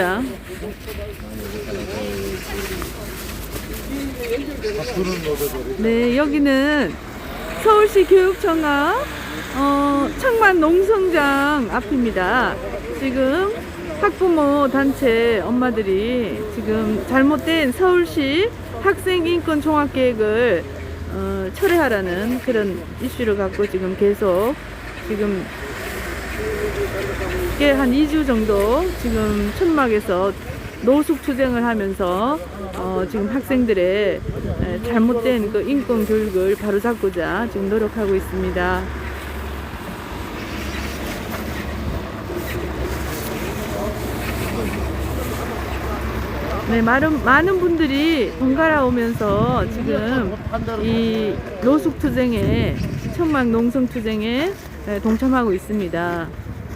있습니다. 네, 여기는 서울시 교육청과 창만 농성장 앞입니다. 지금 학부모 단체 엄마들이 지금 잘못된 서울시 학생인권 종합계획을 철회하라는 그런 이슈를 갖고 지금 계속 지금 꽤 한 2주 정도 지금 천막에서 노숙 투쟁을 하면서 지금 학생들의 잘못된 그 인권 교육을 바로잡고자 지금 노력하고 있습니다. 네, 많은 분들이 번갈아 오면서 지금 이 노숙 투쟁에, 천막 농성 투쟁에 동참하고 있습니다.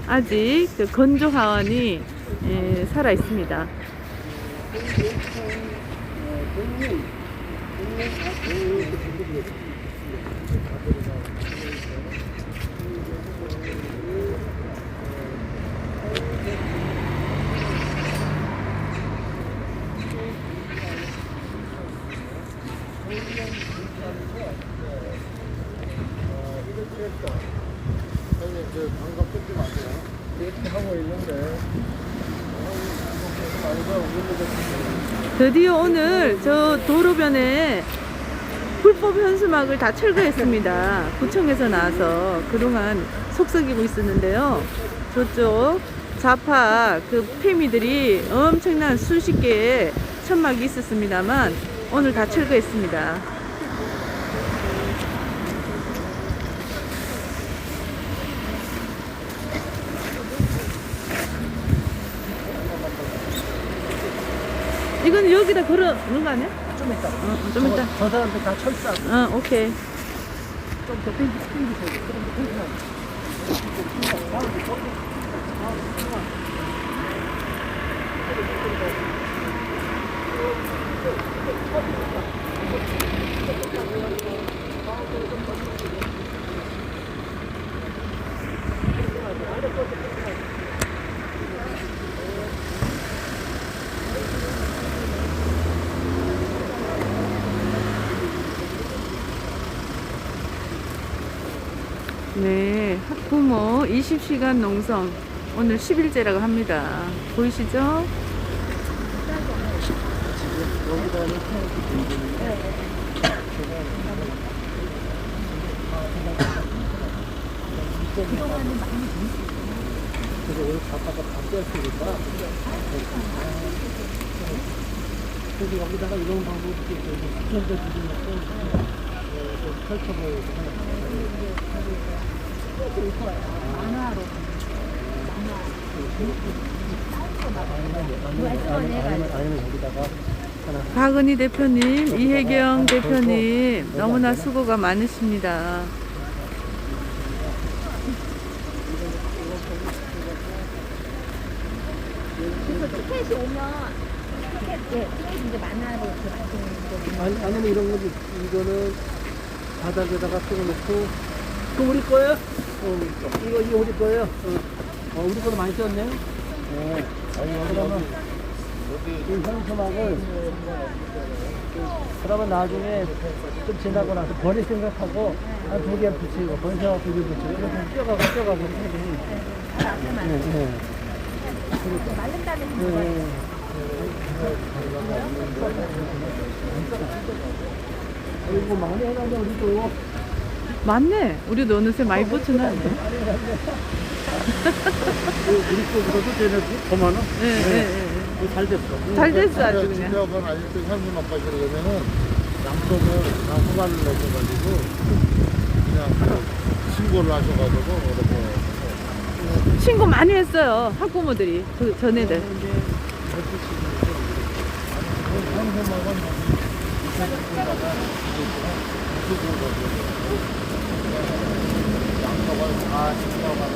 아직 그 건조 하원이 살아 있습니다. 드디어 오늘 저 도로변에 불법 현수막을 다 철거했습니다. 구청에서 나와서 그동안 속썩이고 있었는데요. 저쪽 좌파 그 페미들이 엄청난 수십 개의 천막이 있었습니다만 오늘 다 철거했습니다. 이건 여기다 걸어놓은 거 아니야? 좀 있다. 좀 이따. 저 사람들 다 철수하고. 오케이. 좀더 땡기세요. 네, 학부모 20시간 농성 오늘 10일째라고 합니다. 보이시죠? 그래서 오늘 잡다가 바뀌었으니까 그래서 여기다가 이런 방법도 있어요. 수천대 주진 펼쳐보여요. 만화로 아니면 여기다가 박은희 대표님, 이혜경 대표님 너무나 수고가 많으십니다. 그래서 티켓이 오면 티켓이 이제 만화로 이렇게 만드는 거. 아니면 이런 거지. 이거는 바닥에다가 찍어놓고 그거 우리 거예요? 이거 우리 거예요? 우리 거도 많이 썼네. 그러면 이 현수막을 그러면 나중에 좀 지나고 나서 버릴 생각하고 한 2개 붙이고 번세하고 2개 붙이고 이렇게 껴가고 네. 말른 다음에 하는 거예요. 이거 많이 해가지고 우리도 맞네. 우리도 어느새 많이 붙여놨네. 우리 거보다도 쟤네 더 많아? 네. 잘 됐어. 잘 됐어, 아주 그냥. 지역은 아직도 현수막까지 그러면은 양쪽을 다 후발을 내셔가지고 그냥 신고를 하셔가지고 이렇게 신고 많이 했어요. 학부모들이. 전애들. 현수막은 양쪽을 다 신고하고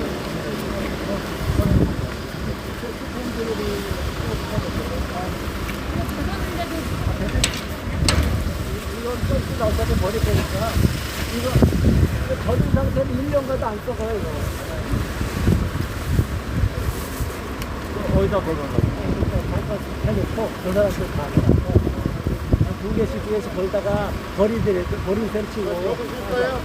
이건 어차피 버릴 거니까 이거 젖은 상태로 1년간도 안 썩어요 이거. 어디다 걸어놔? 해놓고 저 사람들 다 해놓고 두 개씩 거기다가 버리들 설치고. 여기 줄까요?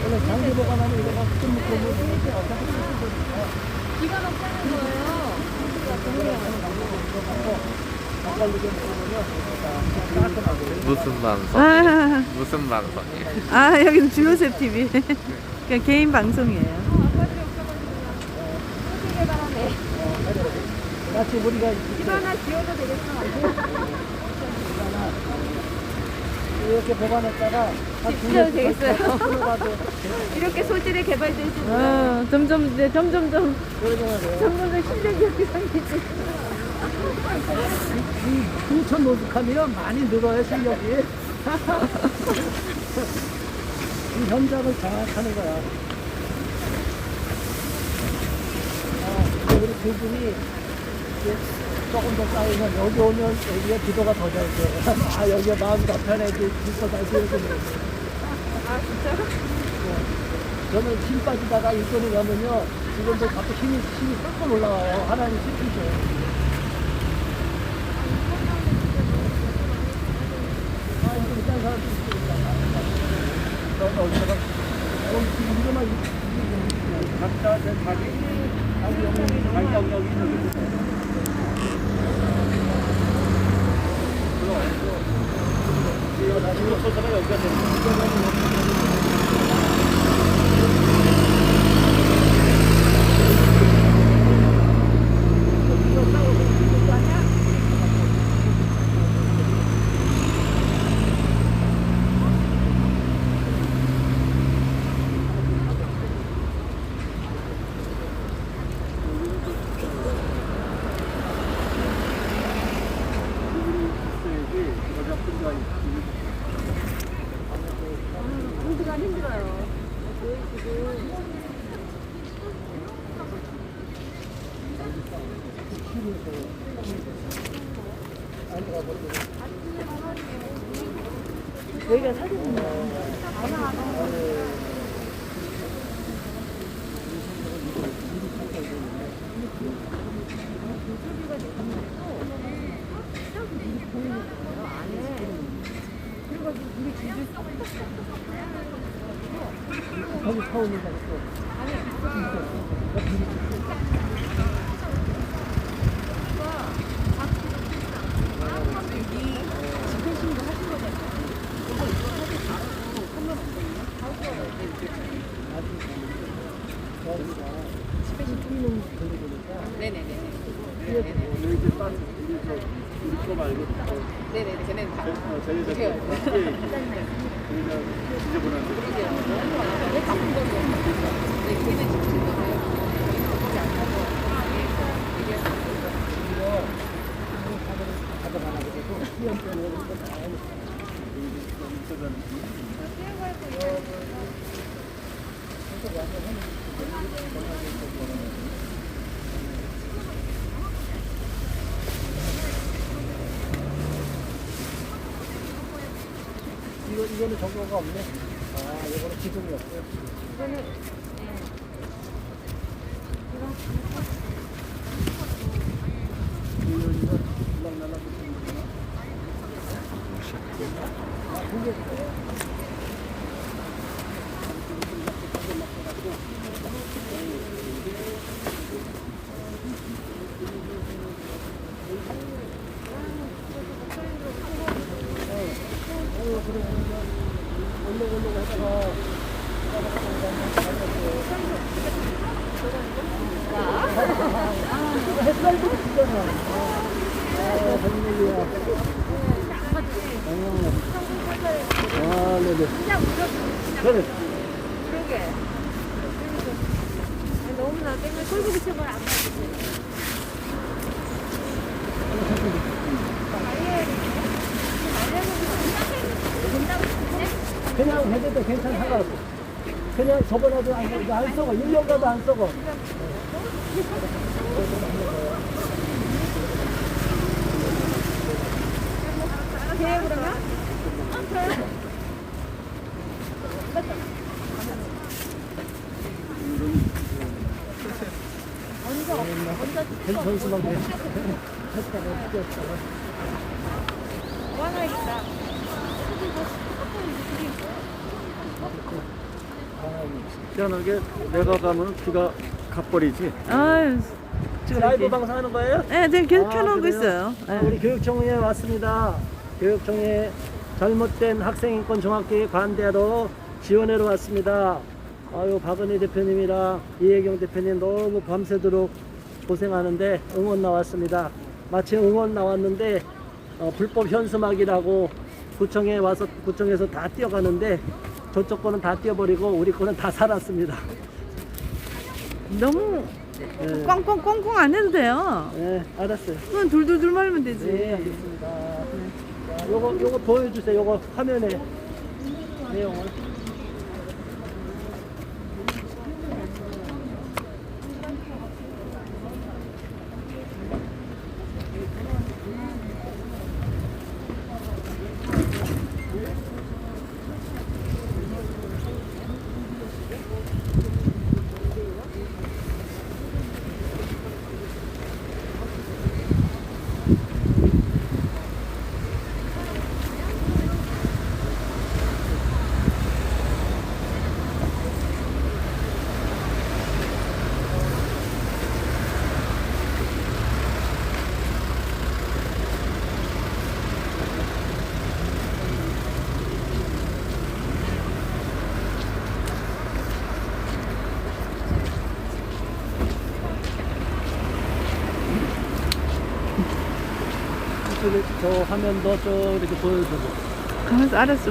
원래 장기 보관하면 이거가 좀 기가 막히는 거예요. 무슨 방송? 아, 무슨 방송이에요? 아 여기는 주요셉 TV. 그냥 개인 방송이에요. 아빠들이 없어가지고 소식 개발하네. 마치 우리가 집 하나 지어도 되겠어. 이렇게 보관했다가 지어도 되겠어요. 끊어가도 이렇게 소질이 개발될 수 있어요. 점점 네, 점점점 실력이 이렇게 생기지. 9천 노숙하면 많이 늘어요 실력이. 이 현장을 장악하는 거야. 우리 두 분이 이제 조금 더 쌓이면 여기 오면 여기에 기도가 더 잘 돼. 아 여기에 마음이 더 편해지 기도 잘 되는 거예요. 아 진짜로? 저는 힘 빠지다가 일꾼을 가면요 지금도 자꾸 힘이 팍팍 올라와요. 하나님 시키죠. 아 이거 일단 사람 어디다가 지금 이거만 각자 제 자기 영역이 있는 소서가 여기가 공부가 힘들어요. 여기가 사진이네. 거기 타오는 거 있어. 네네네, 걔네는 다. 이거는 정보가 없네. 아, 이거는 기둥이 없어요. 이거는 이거 날라날라 붙이는구나. 햇살도 비잖아. 아, 정말이야. 아, 네네. 그냥 무조건 그래. 그러게. 너무나 때문에 꼴보기 시험을 안 받지. 해도 괜찮아, 상관없어. 그냥 저번에도 안 써고, 1년 가도 안 써고. 현수막 돼. 했다가 튀었다가. 희한하게 내가 가면 비가 갚버리지. 아유, 지금 라이브 방송하는 거예요? 네, 지금 계속 아, 켜놓고 그래요? 있어요. 네. 우리 교육청에 왔습니다. 교육청에 잘못된 학생인권 종합계획 관대하러 지원하러 왔습니다. 아유, 박은희 대표님이랑 이혜경 대표님 너무 밤새도록 고생하는데 응원 나왔습니다. 마침 응원 나왔는데 불법 현수막이라고 구청에 와서 구청에서 다 뛰어가는데 저쪽 거는 다 뛰어버리고 우리 거는 다 살았습니다. 너무 네. 꽝꽝꽝꽝 안 해도 돼요. 네, 알았어요. 그건 둘둘둘 말면 되지. 네, 알겠습니다. 자, 요거 보여주세요. 요거 화면에 내용을. 저 화면도 좀 이렇게 보여주고. 가만있어, 알았어.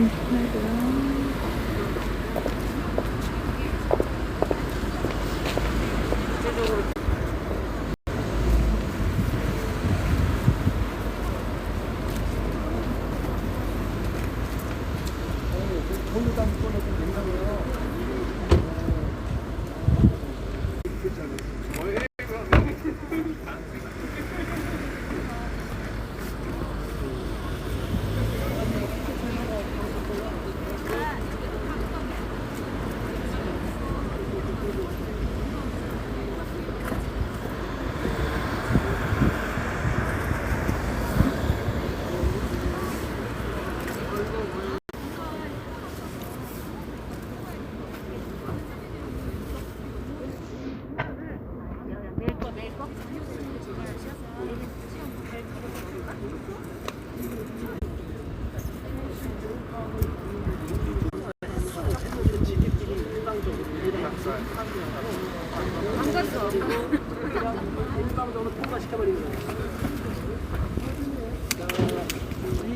일방적으로 통과시켜버리는 거예요.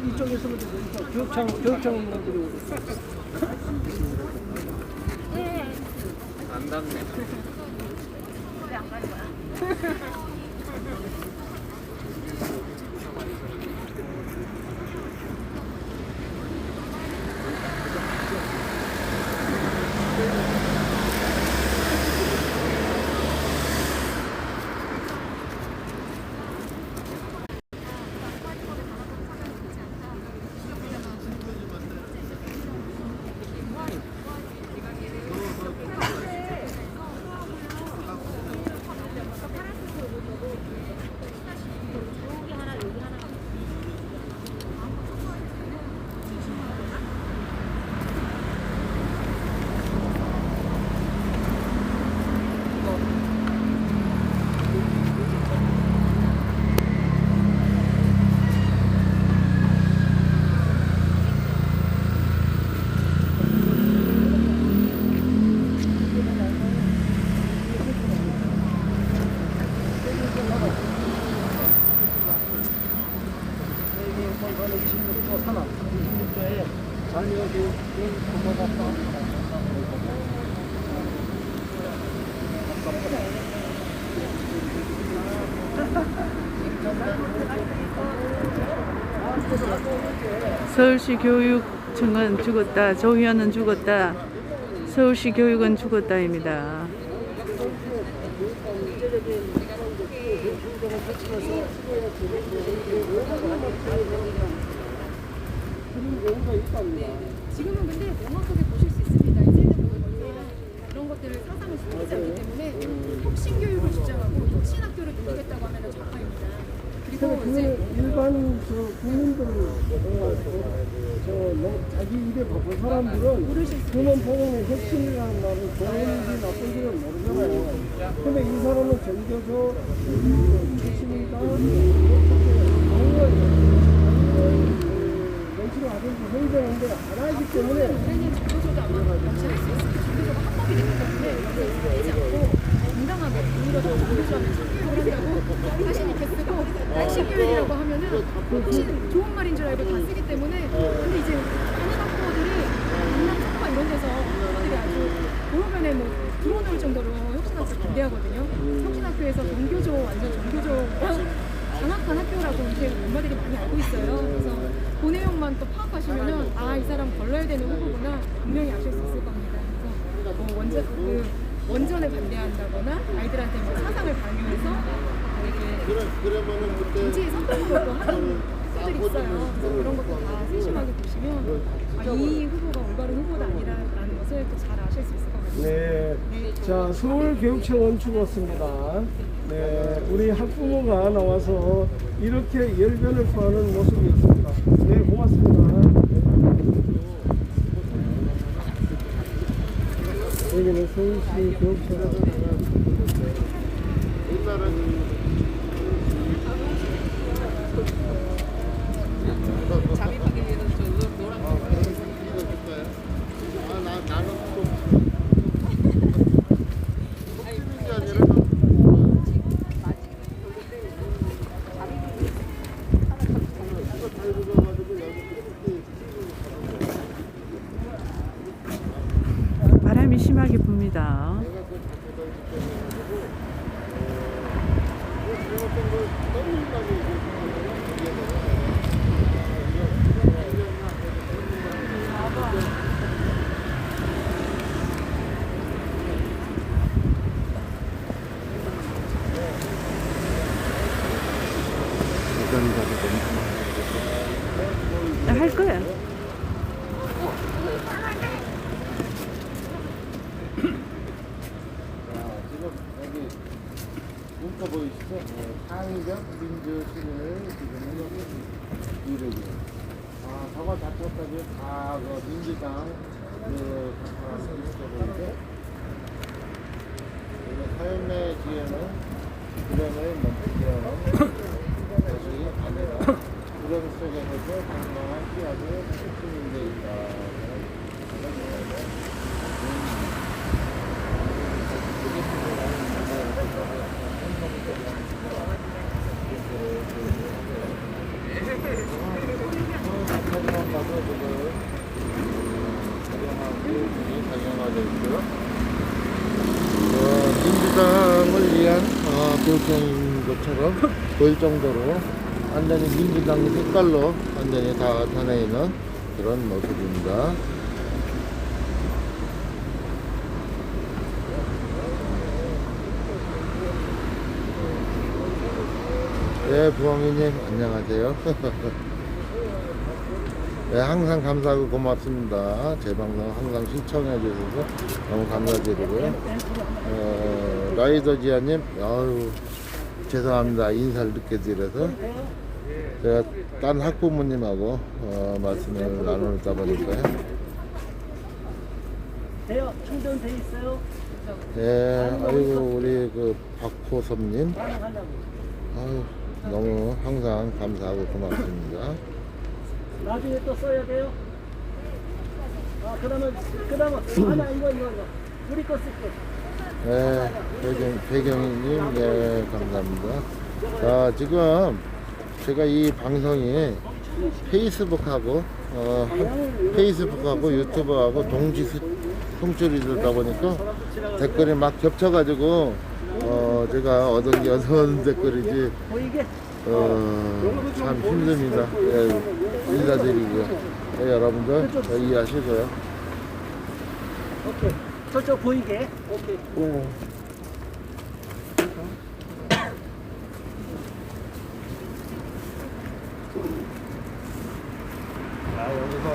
이쪽에 있으면 교육청 인원들이 오고 있어요. 안 닿네. 이거는 26조 산업, 26조에 자녀교육 부모가 서울시 교육 청은 죽었다, 조희연은 죽었다, 서울시 교육은 죽었다입니다. 지금은 근데 명확하게 보실 수 있습니다. 이제는 그런 것들을 사상을 숨기지 않기 때문에 혁신교육을 주장하고 혁신학교를 늘리겠다고 하면 좌파입니다. 그리고 이제 일반 국민들은 자기 입에 바쁜 사람들은 그만 보면 혁신이라는 말은 좋은지 나쁜지는 모르잖아요. 근데 이 사람은 전교조 혁신이다 정치를 하든지 행정인데 안 하기 때문에 선생님 정교조도 아마 명시할 수 있습니다. 정교조가 합법이 되기 때문에 여기에 쓰지 않고 당당하게 오히려 정교조하면 참교육을 한다고 자신있게 쓰고 혁신교육이라고 하면은 훨씬 좋은 말인 줄 알고 다 쓰기 때문에 근데 이제 많은 학부모들이 강남 석파 이런 데서 학부모들이 아주 도로변에 뭐 들어놓을 정도로 혁신학교 반대하거든요. 혁신학교에서 정교조 완전 정교조랑 장악한 학교라고 이제 엄마들이 많이 알고 있어요. 그래서 그 내용만 또 파악하시면은 아, 이 사람 걸러야 되는 후보구나 분명히 아실 수 있을 겁니다. 그래서 뭐 원전을 반대한다거나 아이들한테 뭐 사상을 강요해서 이렇게 그러면은 그때 정치의 선택으로 또 하는 학교들이 있어요. 그래서 그런 것도 다 세심하게 보시면 아, 이 후보가 올바른 후보가 아니라는 것을 또 잘 아실 수 있을 것 같아요. 네. 자, 서울교육청은 죽었습니다. 네, 우리 학부모가 나와서 이렇게 열변을 토하는 모습이었습니다. 네, 고맙습니다. 여기는 서울시 교육청. 잠입하기 위해서 저 노란 거. 나는 좀 게 아니라 바람이 심하게 붑니다. 할 거야. 지금 여기 문자 보이시죠? 창의적 민주 시민을 지금 이루기. 저거 자체까지 다 그 민주당 그 사람들이 있어보이죠? 삶의 지혜는 불행을 멈추려는 것이 아니라 불행 속에서도 건강한 씨앗을 심는 데 있다. 민주당을 위한 교육청인 것처럼 보일 정도로 완전히 민주당 색깔로 완전히 다 나타내 있는 그런 모습입니다. 네, 부엉이님 안녕하세요. 네, 항상 감사하고 고맙습니다. 제 방송 항상 시청해 주셔서 너무 감사드리고요. 라이더지아님, 죄송합니다. 인사를 늦게 드려서 제가 딴 학부모님하고 말씀을 나누다 보니까요. 돼요. 충전돼 있어요. 네, 아이고 우리 그 박호섭님, 아유, 너무 항상 감사하고 고맙습니다. 나중에 또 써야 돼요. 그러면 하나 이거 우리 거 쓸게. 네, 배경이님, 네, 감사합니다. 자, 지금 제가 이 방송이 페이스북하고 유튜브하고 동시 송출이 되다 보니까 댓글이 막 겹쳐가지고 제가 얻은 댓글이지 참 힘듭니다. 예, 인사드리고요. 예, 여러분들 이해하시고요. 오케이. 저쪽 보이게. 오케이. 아, 여기서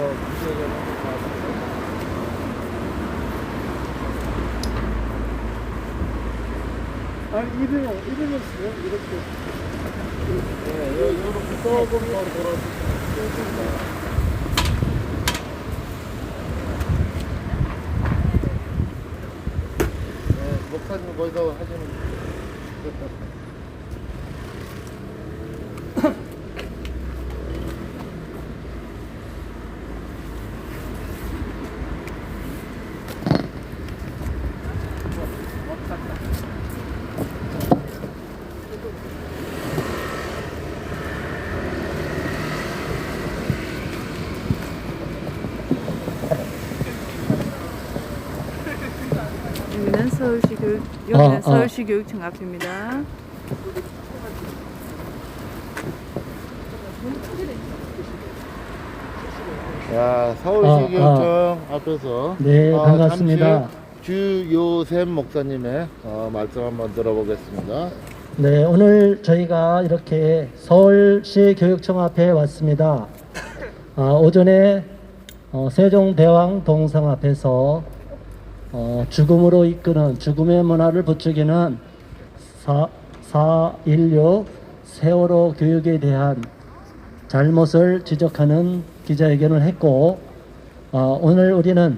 아니, 이병현 씨는 이렇게. 이렇게 조금 더 목사님 거기서 하시는 여기는 서울시 교육청 앞입니다. 야, 서울시 교육청 앞에서 네, 반갑습니다. 잠시 주요샘 목사님의 말씀 한번 들어보겠습니다. 네, 오늘 저희가 이렇게 서울시 교육청 앞에 왔습니다. 오전에 세종대왕 동상 앞에서 죽음으로 이끄는 죽음의 문화를 부추기는 4.16 세월호 교육에 대한 잘못을 지적하는 기자회견을 했고, 오늘 우리는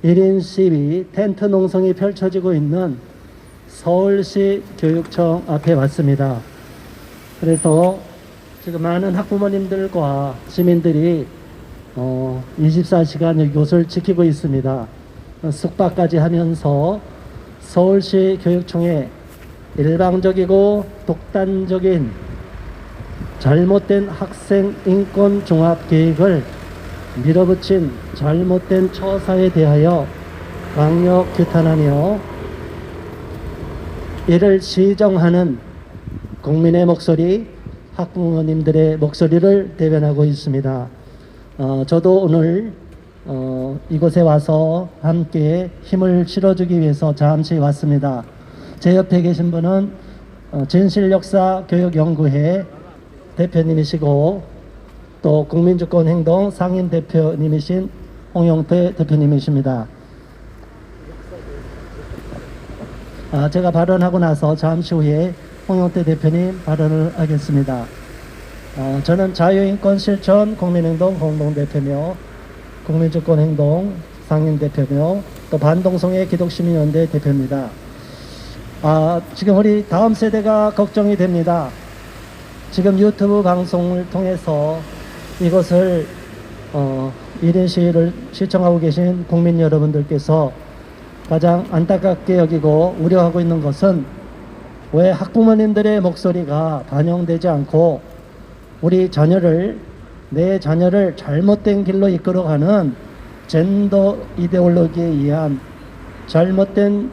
1인 시위 텐트 농성이 펼쳐지고 있는 서울시 교육청 앞에 왔습니다. 그래서 지금 많은 학부모님들과 시민들이 24시간 이곳을 지키고 있습니다. 숙박까지 하면서 서울시 교육청의 일방적이고 독단적인 잘못된 학생 인권 종합 계획을 밀어붙인 잘못된 처사에 대하여 강력 규탄하며 이를 시정하는 국민의 목소리, 학부모님들의 목소리를 대변하고 있습니다. 저도 오늘 이곳에 와서 함께 힘을 실어주기 위해서 잠시 왔습니다. 제 옆에 계신 분은 진실역사교육연구회 대표님이시고 또 국민주권행동 상임 대표님이신 홍영태 대표님이십니다. 제가 발언하고 나서 잠시 후에 홍영태 대표님 발언을 하겠습니다. 저는 자유인권실천 국민행동 공동대표며 국민주권행동 상임대표며 또 반동성애 기독시민연대 대표입니다. 지금 우리 다음 세대가 걱정이 됩니다. 지금 유튜브 방송을 통해서 이것을 1인 시위를 시청하고 계신 국민 여러분들께서 가장 안타깝게 여기고 우려하고 있는 것은 왜 학부모님들의 목소리가 반영되지 않고 우리 내 자녀를 잘못된 길로 이끌어가는 젠더 이데올로기에 의한 잘못된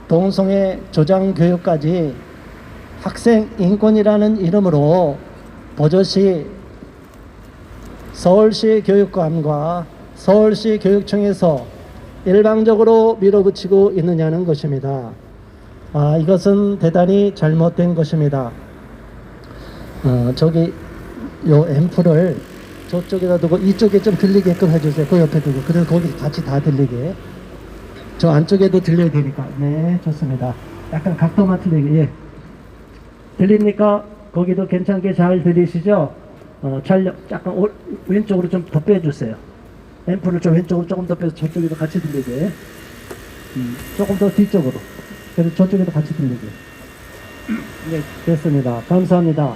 동성애 조장 교육까지 학생 인권이라는 이름으로 버젓이 서울시 교육감과 서울시 교육청에서 일방적으로 밀어붙이고 있느냐는 것입니다. 이것은 대단히 잘못된 것입니다. 저기 요 앰프를 저쪽에다 두고 이쪽에 좀 들리게끔 해주세요. 그 옆에 두고. 그래서 거기 같이 다 들리게. 저 안쪽에도 들려야 되니까. 네, 좋습니다. 약간 각도만 틀리게. 예. 들립니까? 거기도 괜찮게 잘 들리시죠? 촬영 약간 왼쪽으로 좀 더 빼주세요. 앰프를 좀 왼쪽으로 조금 더 빼서 저쪽에도 같이 들리게. 조금 더 뒤쪽으로. 그래서 저쪽에도 같이 들리게. 네, 됐습니다. 감사합니다.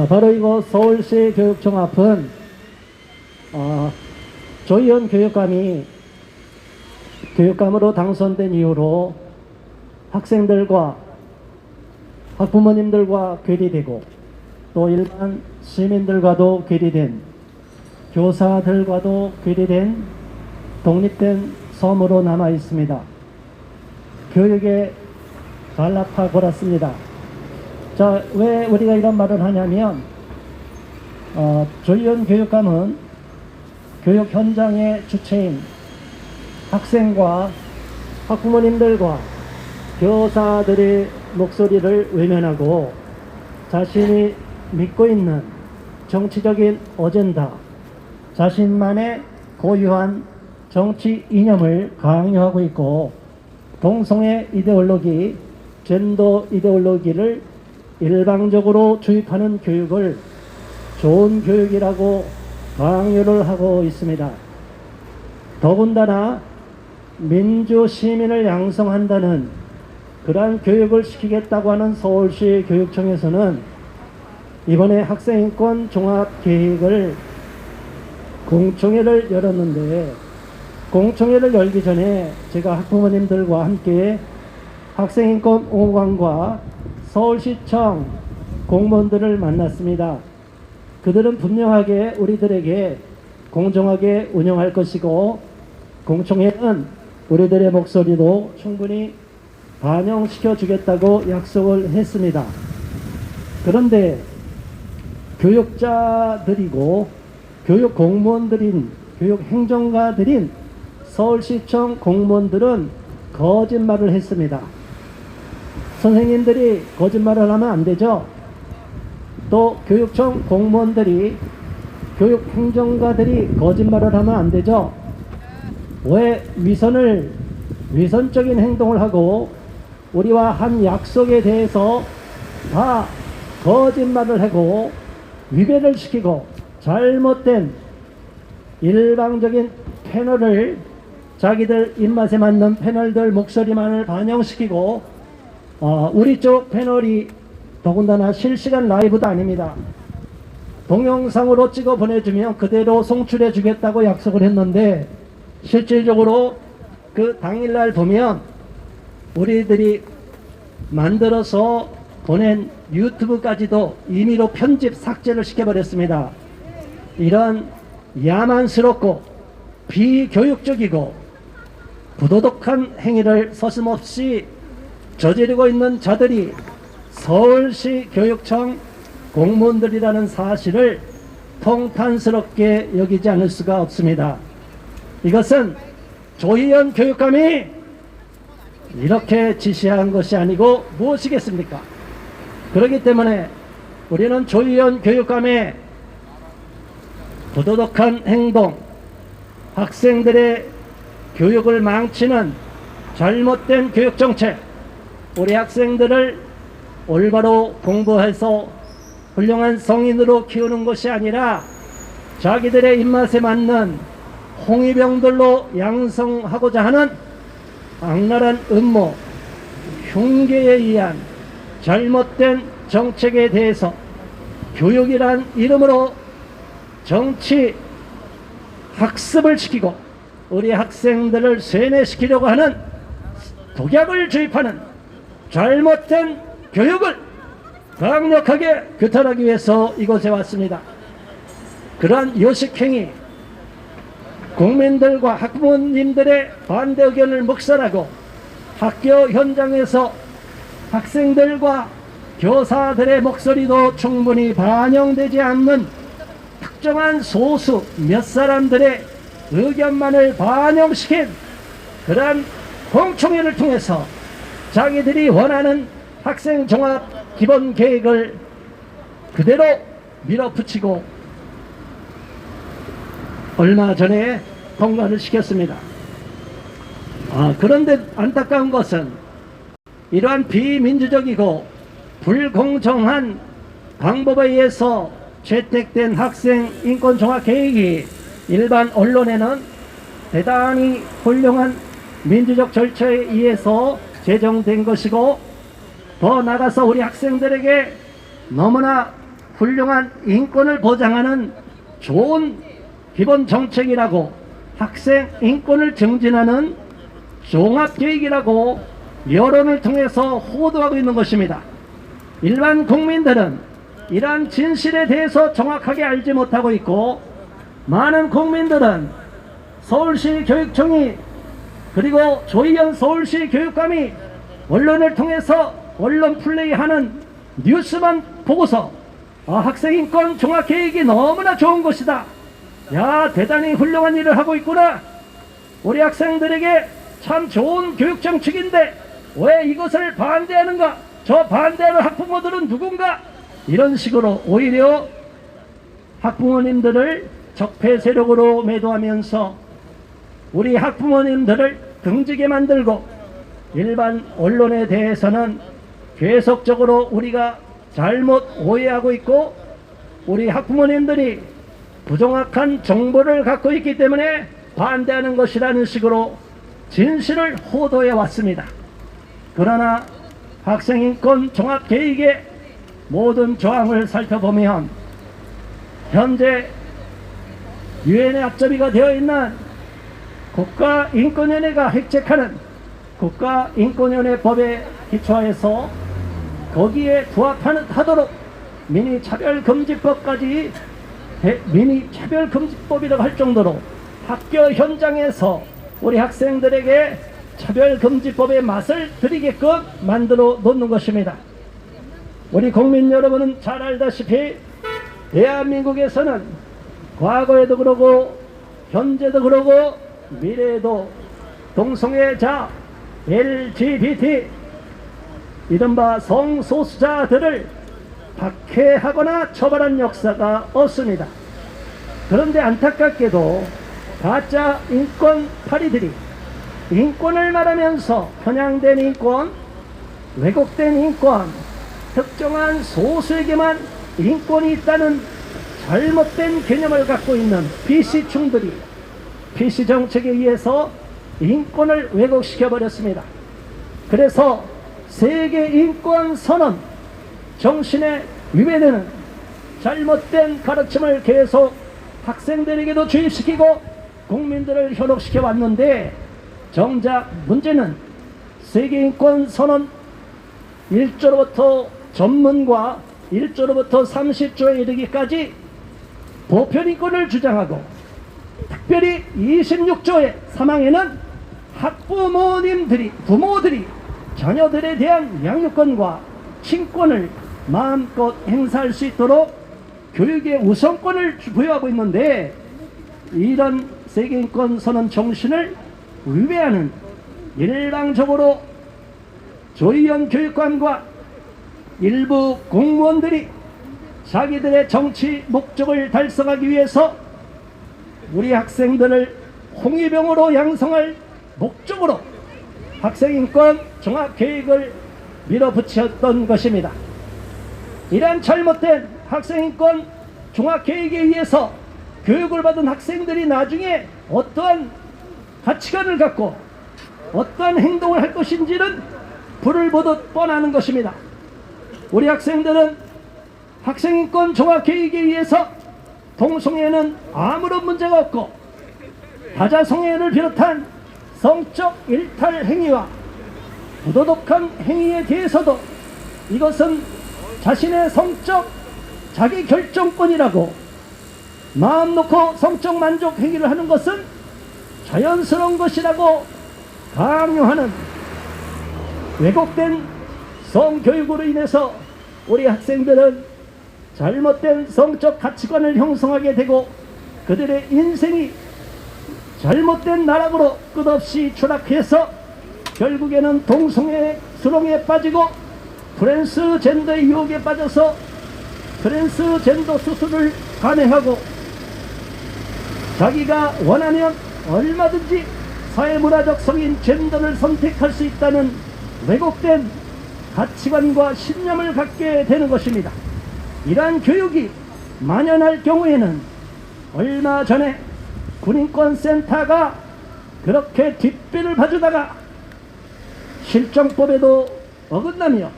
바로 이거 서울시 교육청 앞은 조희연 교육감이 교육감으로 당선된 이후로 학생들과 학부모님들과 괴리되고 또 일반 시민들과도 괴리된 교사들과도 괴리된 독립된 섬으로 남아 있습니다. 교육에 갈라파고랐습니다. 자, 왜 우리가 이런 말을 하냐면 조희연 교육감은 교육 현장의 주체인 학생과 학부모님들과 교사들의 목소리를 외면하고 자신이 믿고 있는 정치적인 어젠다, 자신만의 고유한 정치 이념을 강요하고 있고 동성애 이데올로기, 젠더 이데올로기를 일방적으로 주입하는 교육을 좋은 교육이라고 강요를 하고 있습니다. 더군다나 민주시민을 양성한다는 그러한 교육을 시키겠다고 하는 서울시 교육청에서는 이번에 학생인권 종합계획을 공청회를 열었는데, 공청회를 열기 전에 제가 학부모님들과 함께 학생인권 5관과 서울시청 공무원들을 만났습니다. 그들은 분명하게 우리들에게 공정하게 운영할 것이고 공청회는 우리들의 목소리도 충분히 반영시켜 주겠다고 약속을 했습니다. 그런데 교육자들이고 교육 공무원들인 교육 행정가들인 서울시청 공무원들은 거짓말을 했습니다. 선생님들이 거짓말을 하면 안 되죠. 또 교육청 공무원들이 교육 행정가들이 거짓말을 하면 안 되죠. 왜 위선적인 행동을 하고 우리와 한 약속에 대해서 다 거짓말을 하고 위배를 시키고 잘못된 일방적인 패널을 자기들 입맛에 맞는 패널들 목소리만을 반영시키고 우리 쪽 패널이 더군다나 실시간 라이브도 아닙니다. 동영상으로 찍어 보내주면 그대로 송출해 주겠다고 약속을 했는데 실질적으로 그 당일날 보면 우리들이 만들어서 보낸 유튜브까지도 임의로 편집 삭제를 시켜버렸습니다. 이런 야만스럽고 비교육적이고 부도덕한 행위를 서슴없이 저지르고 있는 자들이 서울시 교육청 공무원들이라는 사실을 통탄스럽게 여기지 않을 수가 없습니다. 이것은 조희연 교육감이 이렇게 지시한 것이 아니고 무엇이겠습니까? 그렇기 때문에 우리는 조희연 교육감의 부도덕한 행동, 학생들의 교육을 망치는 잘못된 교육정책, 우리 학생들을 올바로 공부해서 훌륭한 성인으로 키우는 것이 아니라 자기들의 입맛에 맞는 홍위병들로 양성하고자 하는 악랄한 음모, 흉계에 의한 잘못된 정책에 대해서 교육이란 이름으로 정치 학습을 시키고 우리 학생들을 세뇌시키려고 하는 독약을 주입하는 잘못된 교육을 강력하게 규탄하기 위해서 이곳에 왔습니다. 그러한 요식행위, 국민들과 학부모님들의 반대 의견을 묵살하고 학교 현장에서 학생들과 교사들의 목소리도 충분히 반영되지 않는 특정한 소수 몇 사람들의 의견만을 반영시킨 그러한 공청회를 통해서 자기들이 원하는 학생 종합 기본 계획을 그대로 밀어붙이고 얼마 전에 통과를 시켰습니다. 그런데 안타까운 것은 이러한 비민주적이고 불공정한 방법에 의해서 채택된 학생 인권 종합 계획이 일반 언론에는 대단히 훌륭한 민주적 절차에 의해서 제정된 것이고 더 나아가서 우리 학생들에게 너무나 훌륭한 인권을 보장하는 좋은 기본 정책이라고 학생 인권을 증진하는 종합계획이라고 여론을 통해서 호도하고 있는 것입니다. 일반 국민들은 이러한 진실에 대해서 정확하게 알지 못하고 있고 많은 국민들은 서울시 교육청이 그리고 조희연 서울시 교육감이 언론을 통해서 언론 플레이하는 뉴스만 보고서 학생인권 종합계획이 너무나 좋은 것이다. 야, 대단히 훌륭한 일을 하고 있구나. 우리 학생들에게 참 좋은 교육 정책인데 왜 이것을 반대하는가? 저 반대하는 학부모들은 누군가? 이런 식으로 오히려 학부모님들을 적폐 세력으로 매도하면서 우리 학부모님들을 등지게 만들고 일반 언론에 대해서는 계속적으로 우리가 잘못 오해하고 있고 우리 학부모님들이 부정확한 정보를 갖고 있기 때문에 반대하는 것이라는 식으로 진실을 호도해 왔습니다. 그러나 학생인권 종합계획의 모든 조항을 살펴보면 현재 유엔의 앞잡이가 되어 있는 국가인권위원회가 획책하는 국가인권위원회 법에 기초하여서 거기에 부합하도록 미니차별금지법까지 미니차별금지법이라고 할 정도로 학교 현장에서 우리 학생들에게 차별금지법의 맛을 들이게끔 만들어 놓는 것입니다. 우리 국민 여러분은 잘 알다시피 대한민국에서는 과거에도 그러고 현재도 그러고 미래에도 동성애자, LGBT 이른바 성소수자들을 박해하거나 처벌한 역사가 없습니다. 그런데 안타깝게도 가짜 인권파리들이 인권을 말하면서 편향된 인권, 왜곡된 인권, 특정한 소수에게만 인권이 있다는 잘못된 개념을 갖고 있는 BC충들이 BC정책에 의해서 인권을 왜곡시켜버렸습니다. 그래서 세계인권선언 정신에 위배되는 잘못된 가르침을 계속 학생들에게도 주입시키고 국민들을 현혹시켜 왔는데 정작 문제는 세계인권선언 1조로부터 전문과 1조로부터 30조에 이르기까지 보편인권을 주장하고 특별히 26조의 사망에는 부모들이 자녀들에 대한 양육권과 친권을 마음껏 행사할 수 있도록 교육의 우선권을 부여하고 있는데 이런 세계인권 선언 정신을 위배하는 일방적으로 조희연 교육관과 일부 공무원들이 자기들의 정치 목적을 달성하기 위해서 우리 학생들을 홍위병으로 양성할 목적으로 학생인권 종합계획을 밀어붙였던 것입니다. 이러한 잘못된 학생인권 종합계획에 의해서 교육을 받은 학생들이 나중에 어떠한 가치관을 갖고 어떠한 행동을 할 것인지는 불을 보듯 뻔하는 것입니다. 우리 학생들은 학생인권 종합계획에 의해서 동성애는 아무런 문제가 없고 다자성애를 비롯한 성적 일탈 행위와 부도덕한 행위에 대해서도 이것은 자신의 성적 자기 결정권이라고 마음 놓고 성적 만족 행위를 하는 것은 자연스러운 것이라고 강요하는 왜곡된 성교육으로 인해서 우리 학생들은 잘못된 성적 가치관을 형성하게 되고 그들의 인생이 잘못된 나락으로 끝없이 추락해서 결국에는 동성애 수렁에 빠지고 트랜스젠더의 유혹에 빠져서 트랜스젠더 수술을 감행하고 자기가 원하면 얼마든지 사회문화적 성인 젠더를 선택할 수 있다는 왜곡된 가치관과 신념을 갖게 되는 것입니다. 이러한 교육이 만연할 경우에는 얼마 전에 군인권센터가 그렇게 뒷배를 봐주다가 실정법에도 어긋나며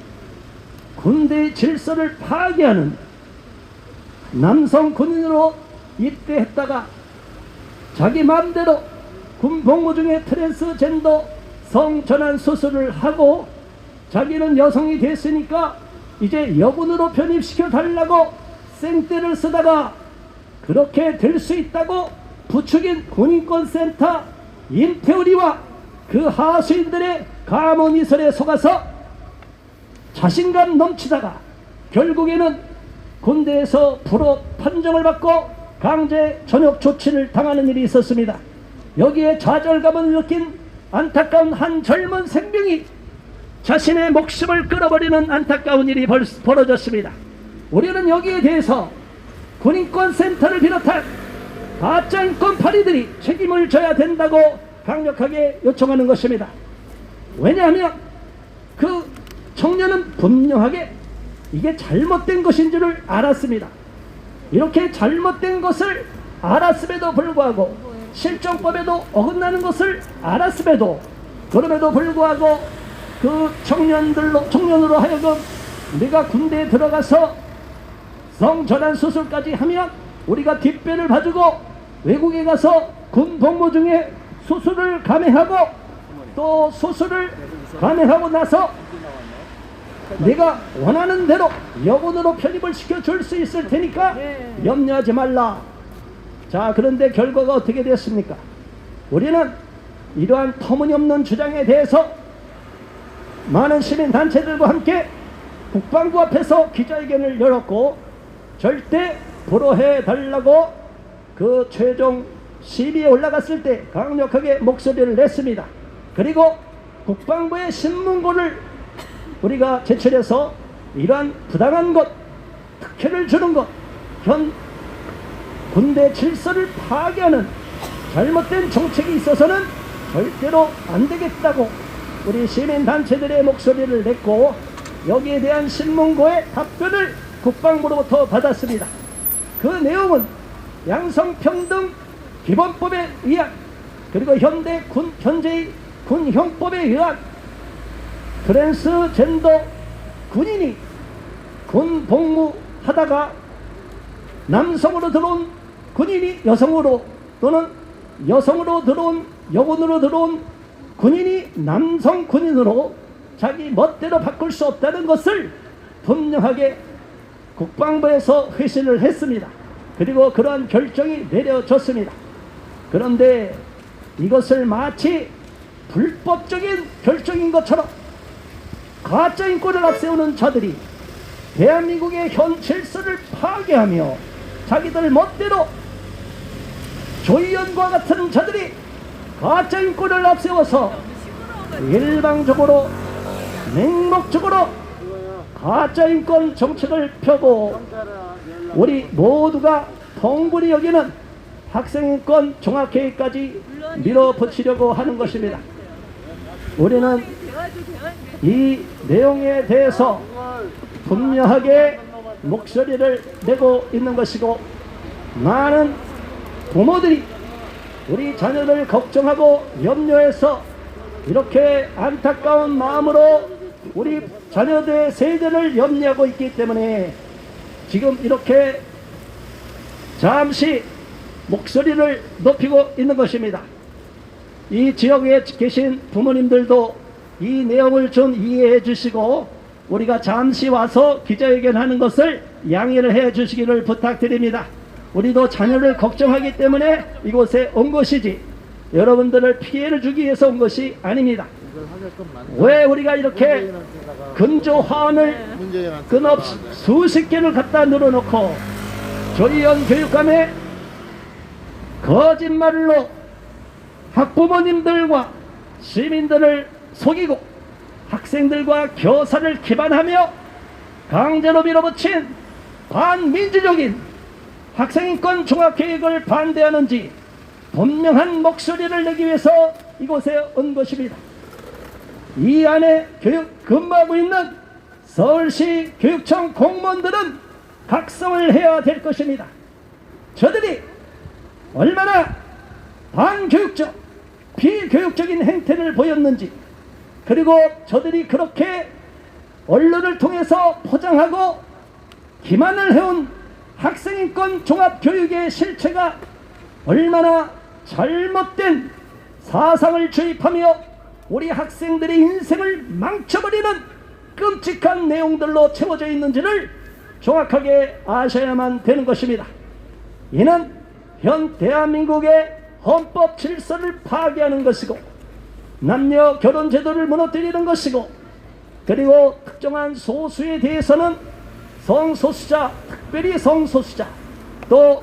군대의 질서를 파괴하는 남성 군인으로 입대했다가 자기 마음대로 군 복무 중에 트랜스젠더 성전환 수술을 하고 자기는 여성이 됐으니까 이제 여군으로 편입시켜 달라고 생떼를 쓰다가 그렇게 될 수 있다고 부추긴 군인권센터 임태우리와 그 하수인들의 가문이설에 속아서 자신감 넘치다가 결국에는 군대에서 불호 판정을 받고 강제 전역 조치를 당하는 일이 있었습니다. 여기에 좌절감을 느낀 안타까운 한 젊은 생명이 자신의 목숨을 끊어버리는 안타까운 일이 벌어졌습니다. 우리는 여기에 대해서 군인권센터를 비롯한 가짜 인권파리들이 책임을 져야 된다고 강력하게 요청하는 것입니다. 왜냐하면 그 청년은 분명하게 이게 잘못된 것인 줄을 알았습니다. 이렇게 잘못된 것을 알았음에도 불구하고 실정법에도 어긋나는 것을 알았음에도 그럼에도 불구하고 그 청년으로 하여금 내가 군대에 들어가서 성전환 수술까지 하면 우리가 뒷배를 봐주고 외국에 가서 군 복무 중에 수술을 감행하고 또 수술을 감행하고 나서 내가 원하는 대로 여군으로 편입을 시켜줄 수 있을 테니까 염려하지 말라. 자, 그런데 결과가 어떻게 됐습니까? 우리는 이러한 터무니없는 주장에 대해서 많은 시민단체들과 함께 국방부 앞에서 기자회견을 열었고 절대 불허해달라고 그 최종 시비에 올라갔을 때 강력하게 목소리를 냈습니다. 그리고 국방부의 신문고를 우리가 제출해서 이러한 부당한 것, 특혜를 주는 것, 현 군대 질서를 파괴하는 잘못된 정책이 있어서는 절대로 안 되겠다고 우리 시민단체들의 목소리를 냈고 여기에 대한 신문고의 답변을 국방부로부터 받았습니다. 그 내용은 양성평등 기본법에 의한 그리고 현재의 군형법에 의한 트랜스젠더 군인이 군 복무하다가 남성으로 들어온 군인이 여성으로 또는 여성으로 들어온 여군으로 들어온 군인이 남성 군인으로 자기 멋대로 바꿀 수 없다는 것을 분명하게 국방부에서 회신을 했습니다. 그리고 그러한 결정이 내려졌습니다. 그런데 이것을 마치 불법적인 결정인 것처럼 가짜 인권을 앞세우는 자들이 대한민국의 현 질서를 파괴하며 자기들 멋대로 조희연과 같은 자들이 가짜 인권을 앞세워서 일방적으로 맹목적으로 가짜 인권 정책을 펴고 우리 모두가 덩굴이 여기는 학생인권 종합계획까지 밀어붙이려고 하는 것입니다. 우리는 이 내용에 대해서 분명하게 목소리를 내고 있는 것이고 많은 부모들이 우리 자녀를 걱정하고 염려해서 이렇게 안타까운 마음으로 우리 자녀들의 세대를 염려하고 있기 때문에 지금 이렇게 잠시 목소리를 높이고 있는 것입니다. 이 지역에 계신 부모님들도 이 내용을 좀 이해해 주시고 우리가 잠시 와서 기자회견하는 것을 양해를 해 주시기를 부탁드립니다. 우리도 자녀를 걱정하기 때문에 이곳에 온 것이지 여러분들을 피해를 주기 위해서 온 것이 아닙니다. 왜 우리가 이렇게 근조화환을 끊없이 수십 개를 갖다 늘어놓고 조희연 교육감의 거짓말로 학부모님들과 시민들을 속이고 학생들과 교사를 기반하며 강제로 밀어붙인 반민주적인 학생인권 종합계획을 반대하는지 분명한 목소리를 내기 위해서 이곳에 온 것입니다. 이 안에 근무하고 있는 서울시 교육청 공무원들은 각성을 해야 될 것입니다. 저들이 얼마나 반교육적, 비교육적인 행태를 보였는지 그리고 저들이 그렇게 언론을 통해서 포장하고 기만을 해온 학생인권 종합교육의 실체가 얼마나 잘못된 사상을 주입하며 우리 학생들의 인생을 망쳐버리는 끔찍한 내용들로 채워져 있는지를 정확하게 아셔야만 되는 것입니다. 이는 현 대한민국의 헌법 질서를 파괴하는 것이고 남녀 결혼 제도를 무너뜨리는 것이고 그리고 특정한 소수에 대해서는 성소수자, 특별히 성소수자, 또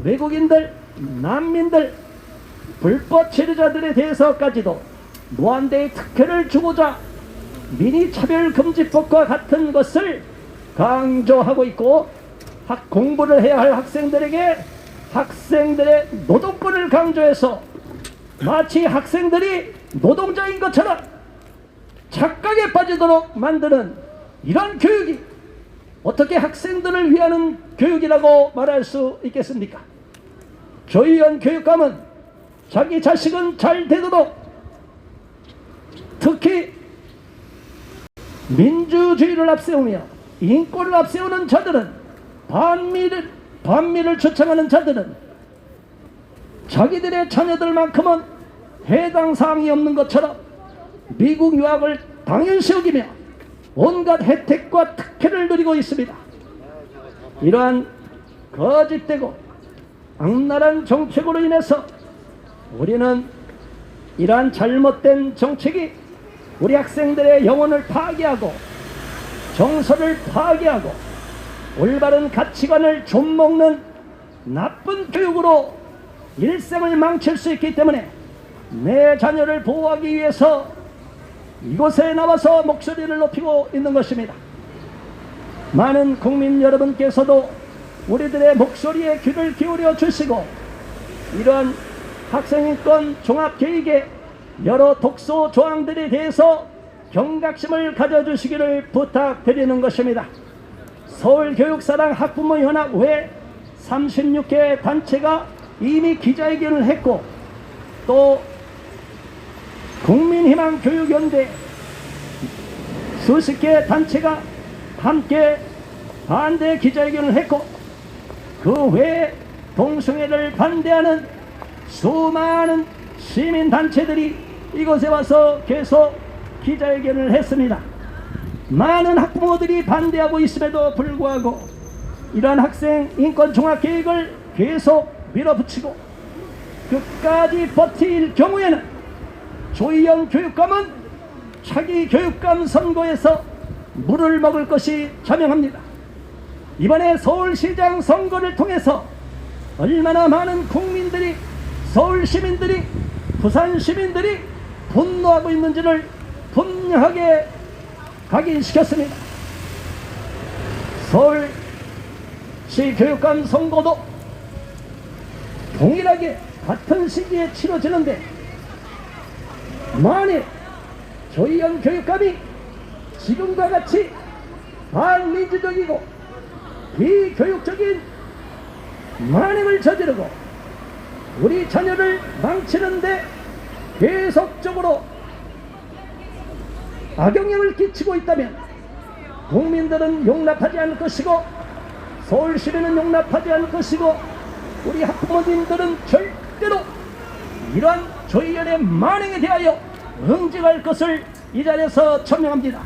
외국인들, 난민들, 불법 체류자들에 대해서까지도 무한대의 특혜를 주고자 민의차별금지법과 같은 것을 강조하고 있고, 공부를 해야 할 학생들에게 학생들의 노동권을 강조해서 마치 학생들이 노동자인 것처럼 착각에 빠지도록 만드는 이런 교육이 어떻게 학생들을 위하는 교육이라고 말할 수 있겠습니까? 조희연 교육감은 자기 자식은 잘 되도록, 특히 민주주의를 앞세우며 인권을 앞세우는 자들은, 반미를 주창하는 자들은 자기들의 자녀들만큼은 해당 사항이 없는 것처럼 미국 유학을 당연시 여기며 온갖 혜택과 특혜를 누리고 있습니다. 이러한 거짓되고 악랄한 정책으로 인해서 우리는 이러한 잘못된 정책이 우리 학생들의 영혼을 파괴하고 정서를 파괴하고 올바른 가치관을 좀먹는 나쁜 교육으로 일생을 망칠 수 있기 때문에 내 자녀를 보호하기 위해서 이곳에 나와서 목소리를 높이고 있는 것입니다. 많은 국민 여러분께서도 우리들의 목소리에 귀를 기울여 주시고, 이러한 학생인권 종합계획의 여러 독소 조항들에 대해서 경각심을 가져주시기를 부탁드리는 것입니다. 서울교육사랑 학부모연합 외 36개 단체가 이미 기자회견을 했고, 또 국민희망교육연대 수십 개 단체가 함께 반대 기자회견을 했고, 그 외에 동성애를 반대하는 수많은 시민단체들이 이곳에 와서 계속 기자회견을 했습니다. 많은 학부모들이 반대하고 있음에도 불구하고 이러한 학생 인권 종합계획을 계속 밀어붙이고 끝까지 버틸 경우에는 조희연 교육감은 차기 교육감 선거에서 물을 먹을 것이 자명합니다. 이번에 서울시장 선거를 통해서 얼마나 많은 국민들이, 서울 시민들이, 부산 시민들이 분노하고 있는지를 분명하게 각인시켰습니다. 서울시 교육감 선거도 동일하게 같은 시기에 치러지는데, 만일 조희연 교육감이 지금과 같이 반민주적이고 비교육적인 만행을 저지르고 우리 자녀를 망치는데 계속적으로 악영향을 끼치고 있다면 국민들은 용납하지 않을 것이고, 서울시민은 용납하지 않을 것이고, 우리 학부모님들은 절대로 이러한 조희연의 만행에 대하여 응징할 것을 이 자리에서 천명합니다.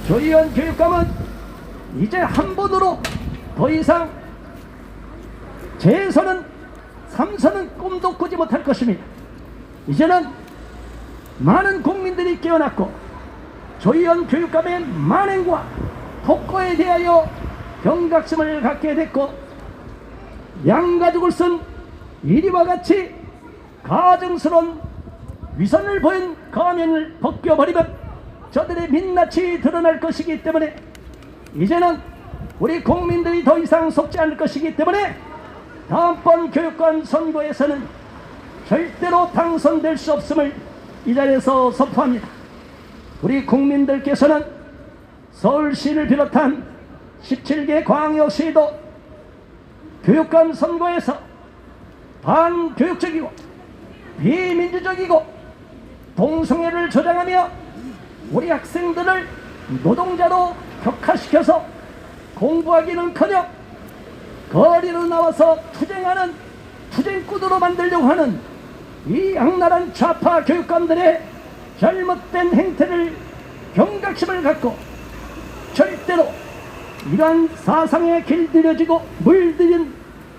조희연 교육감은 이제 한 번으로 더 이상 재선은 3선은 꿈도 꾸지 못할 것입니다. 이제는 많은 국민들이 깨어났고 조희연 교육감의 만행과 폭거에 대하여 경각심을 갖게 됐고, 양가죽을 쓴 이리와 같이 가증스러운 위선을 보인 가면을 벗겨버리면 저들의 민낯이 드러날 것이기 때문에 이제는 우리 국민들이 더 이상 속지 않을 것이기 때문에 다음번 교육감 선거에서는 절대로 당선될 수 없음을 이 자리에서 선포합니다. 우리 국민들께서는 서울시를 비롯한 17개 광역시도 교육감 선거에서 반교육적이고 비민주적이고 동성애를 조장하며 우리 학생들을 노동자로 격화시켜서 공부하기는커녕 거리로 나와서 투쟁하는 투쟁꾼으로 만들려고 하는 이 악랄한 좌파 교육감들의 잘못된 행태를 경각심을 갖고 절대로 이러한 사상에 길들여지고 물들인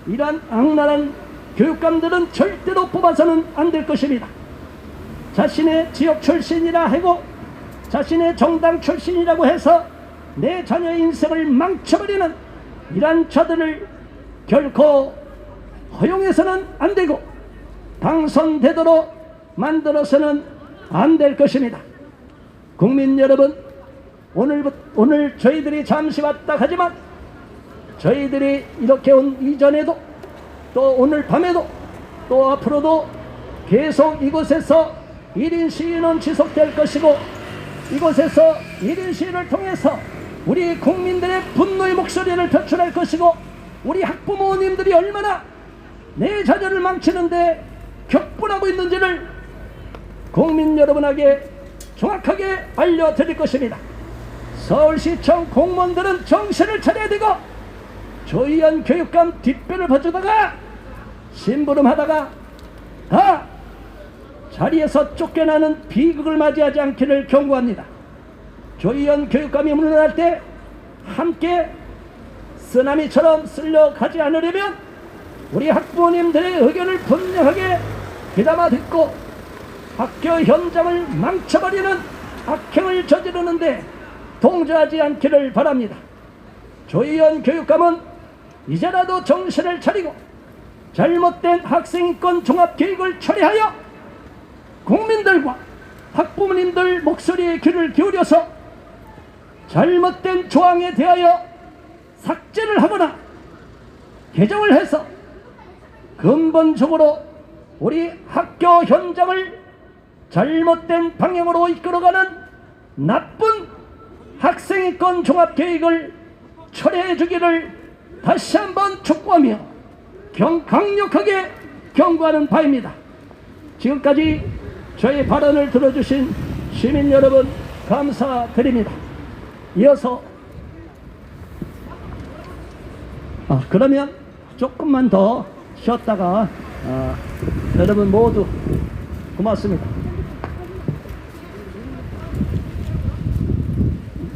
이러한 악랄한 교육감들은 절대로 뽑아서는 안 될 것입니다. 자신의 지역 출신이라 하고 자신의 정당 출신이라고 해서 내 자녀의 인생을 망쳐버리는 이러한 자들을 결코 허용해서는 안 되고 당선되도록 만들어서는 안 될 것입니다. 국민 여러분, 오늘 저희들이 잠시 왔다 하지만 저희들이 이렇게 온 이전에도 또 오늘 밤에도 또 앞으로도 계속 이곳에서 1인 시위는 지속될 것이고 이곳에서 1인 시위를 통해서 우리 국민들의 분노의 목소리를 표출할 것이고 우리 학부모님들이 얼마나 내 자녀를 망치는데 격분하고 있는지를 국민 여러분에게 정확하게 알려드릴 것입니다. 서울시청 공무원들은 정신을 차려야 되고 조희연 교육감 뒷배를 봐주다가 심부름하다가 다 자리에서 쫓겨나는 비극을 맞이하지 않기를 경고합니다. 조희연 교육감이 물러날 때 함께 쓰나미처럼 쓸려가지 않으려면 우리 학부모님들의 의견을 분명하게 귀담아 듣고 학교 현장을 망쳐버리는 악행을 저지르는데 동조하지 않기를 바랍니다. 조희연 교육감은 이제라도 정신을 차리고 잘못된 학생인권 종합계획을 처리하여 국민들과 학부모님들 목소리에 귀를 기울여서 잘못된 조항에 대하여 삭제를 하거나 개정을 해서 근본적으로 우리 학교 현장을 잘못된 방향으로 이끌어가는 나쁜 학생인권 종합계획을 철회해 주기를 다시 한번 촉구하며 강력하게 경고하는 바입니다. 지금까지 저희 발언을 들어주신 시민 여러분 감사드립니다. 이어서 그러면 조금만 더 쉬었다가 여러분 모두 고맙습니다.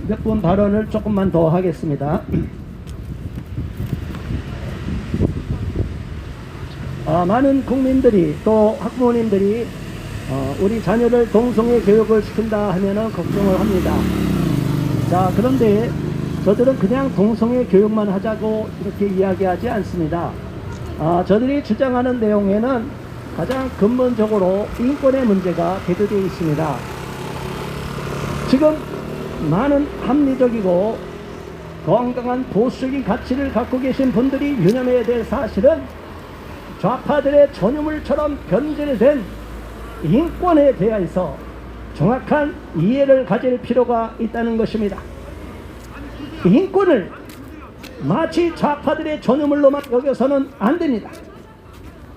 몇 분 발언을 조금만 더 하겠습니다. 많은 국민들이 또 학부모님들이 우리 자녀를 동성애 교육을 시킨다 하면은 걱정을 합니다. 자, 그런데 저들은 그냥 동성애 교육만 하자고 이렇게 이야기하지 않습니다. 저들이 주장하는 내용에는 가장 근본적으로 인권의 문제가 대두되어 있습니다. 지금 많은 합리적이고 건강한 보수적인 가치를 갖고 계신 분들이 유념해야 될 사실은 좌파들의 전유물처럼 변질된 인권에 대해서 정확한 이해를 가질 필요가 있다는 것입니다. 인권을 마치 좌파들의 전유물로만 여겨서는 안 됩니다.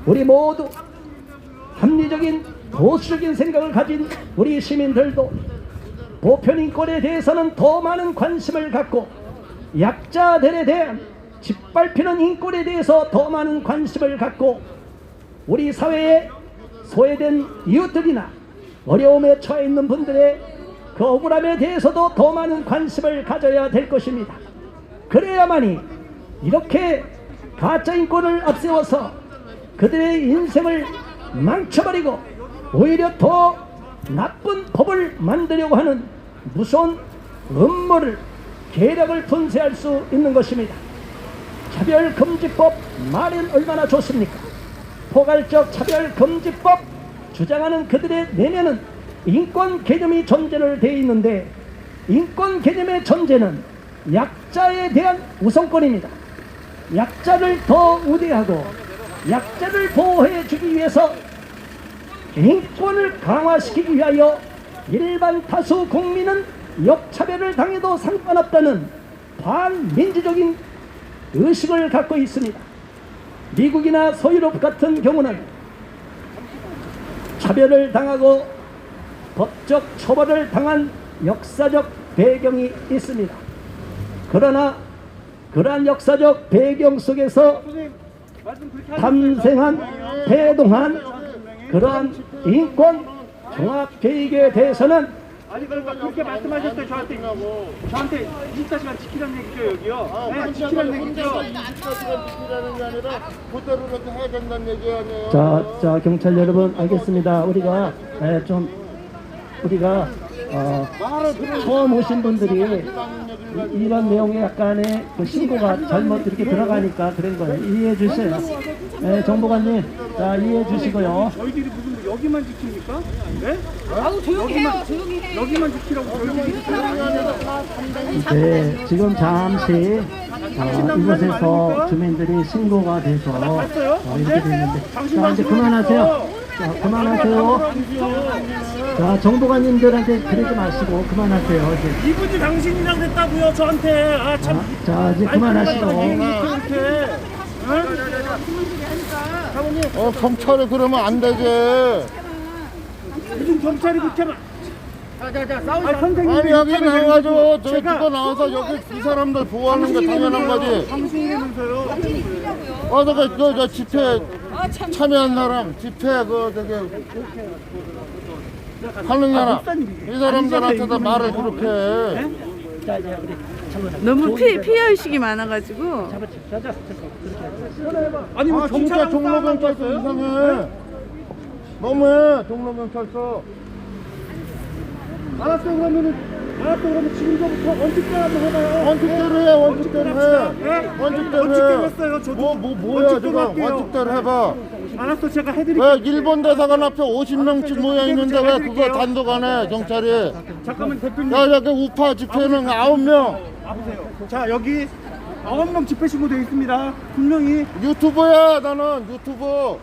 우리 모두 합리적인 보수적인 생각을 가진 우리 시민들도 보편인권에 대해서는 더 많은 관심을 갖고 약자들에 대한 짓밟히는 인권에 대해서 더 많은 관심을 갖고 우리 사회에 소외된 이웃들이나 어려움에 처해 있는 분들의 그 억울함에 대해서도 더 많은 관심을 가져야 될 것입니다. 그래야만이 이렇게 가짜 인권을 앞세워서 그들의 인생을 망쳐버리고 오히려 더 나쁜 법을 만들려고 하는 무서운 음모를 계략을 분쇄할 수 있는 것입니다. 차별금지법 말은 얼마나 좋습니까? 포괄적 차별금지법 주장하는 그들의 내면은 인권 개념이 존재를 되어 있는데 인권 개념의 존재는 약자에 대한 우선권입니다. 약자를 더 우대하고 약자를 보호해 주기 위해서 인권을 강화시키기 위하여 일반 다수 국민은 역차별을 당해도 상관없다는 반민주적인 의식을 갖고 있습니다. 미국이나 서유럽 같은 경우는 차별을 당하고 법적 처벌을 당한 역사적 배경이 있습니다. 그러나 그러한 역사적 배경 속에서 탄생한 대동한 그러한 인권 종합계획에 대해서는 아니 그러니까 그렇게 말씀하셨어요. 저한테 24시간 지키라는 얘기죠 여기요. 네, 지키라는 얘기죠. 24시간 지키라는 게 아니라 그대로 이렇게 해야 된다는 얘기 아니에요. 자 경찰 여러분 알겠습니다. 우리가 처음 오신 분들이 이런 내용에 약간의 그 신고가 잘못 이렇게 들어가니까 그런 거예요. 이해해 주세요. 네, 정보관님, 자 이해해 주시고요. 저희들이 무슨 뭐 여기만 지킵니까? 네? 아우 조용히 해요. 조용히 해. 여기만 지키라고 저희들이 네, 지금 잠시 이곳에서 주민들이 신고가 돼서 이렇게 됐는데, 자 이제 그만하세요. 자 그만하세요. 자 정보관님들한테 그러지 마시고 그만하세요. 이제. 이분이 당신이랑 됐다고요 저한테. 아 참. 자 이제 그만하시고. 경찰이 그러면 안 되지. 무슨 경찰이 그렇게 아 선생님 아니 여기 나와가지고 저기 누가 나와서 여기 이 사람들 보호하는 게 당연한 거지. 당신이면서요. 저 집회 참여한 사람, 집회 저기 하는 사람, 이 사람들한테도 말을 그렇게 해. 자 이제 우리 너무 피해의식이 많아가지고. 아니 뭐 진짜 종로경찰서 경찰 이상해. 너무해 종로경찰서. 알았어 그러면 지금부터 원칙대로 한번 해봐요. 원칙대로 해, 원칙대로 해. 네? 원칙대로 원칙대로 해. 했어요. 저도 뭐야 원칙대로 지금 할게요. 원칙대로 해봐. 알았어 제가 해드릴게요. 왜 일본 대사관 앞에 50명씩 모여 있는데 왜 그거 단독 안 해 경찰이? 잠깐만 대표님. 야 여기 우파 집회는 9명. 보세요. 자 여기 9명 집회 신고되어 있습니다. 분명히 유튜브야 나는 유튜브.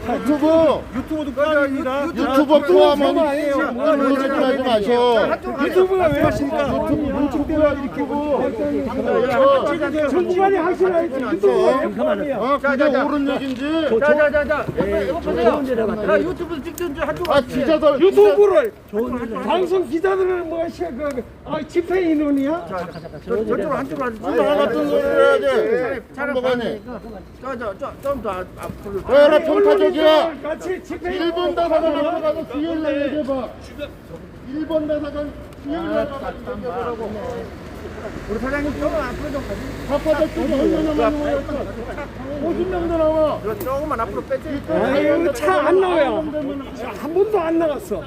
유튜브도 꺼져있습니다. 유튜브 포함하는 그러지 하지 마셔. 유튜브가 왜 하십니까? 유튜브 문축대야 유튜브. 정부관이 하시라야지. 유튜브가 그게 옳은 얘긴지. 유튜브 찍던 줄 한쪽 아 기자들 유튜브를 방송 기자들은 뭐 집회 인원이야? 저쪽으로 한쪽으로 나 같은 소리를 해야지. 참고관이. 좀더 앞으로. 왜 평타적이야? 같이 집회 일본 대사관 앞에 가서 수요일날 얘기해봐. 일본 대사관 수요일날 가서 얘기해보라고. 우리 사장님 조금 앞으로 좀 가지. 바빠졌지. 50명도 나와. 조금만 앞으로 빼지. 아유 차 안 나와요. 한 번도 안 나갔어.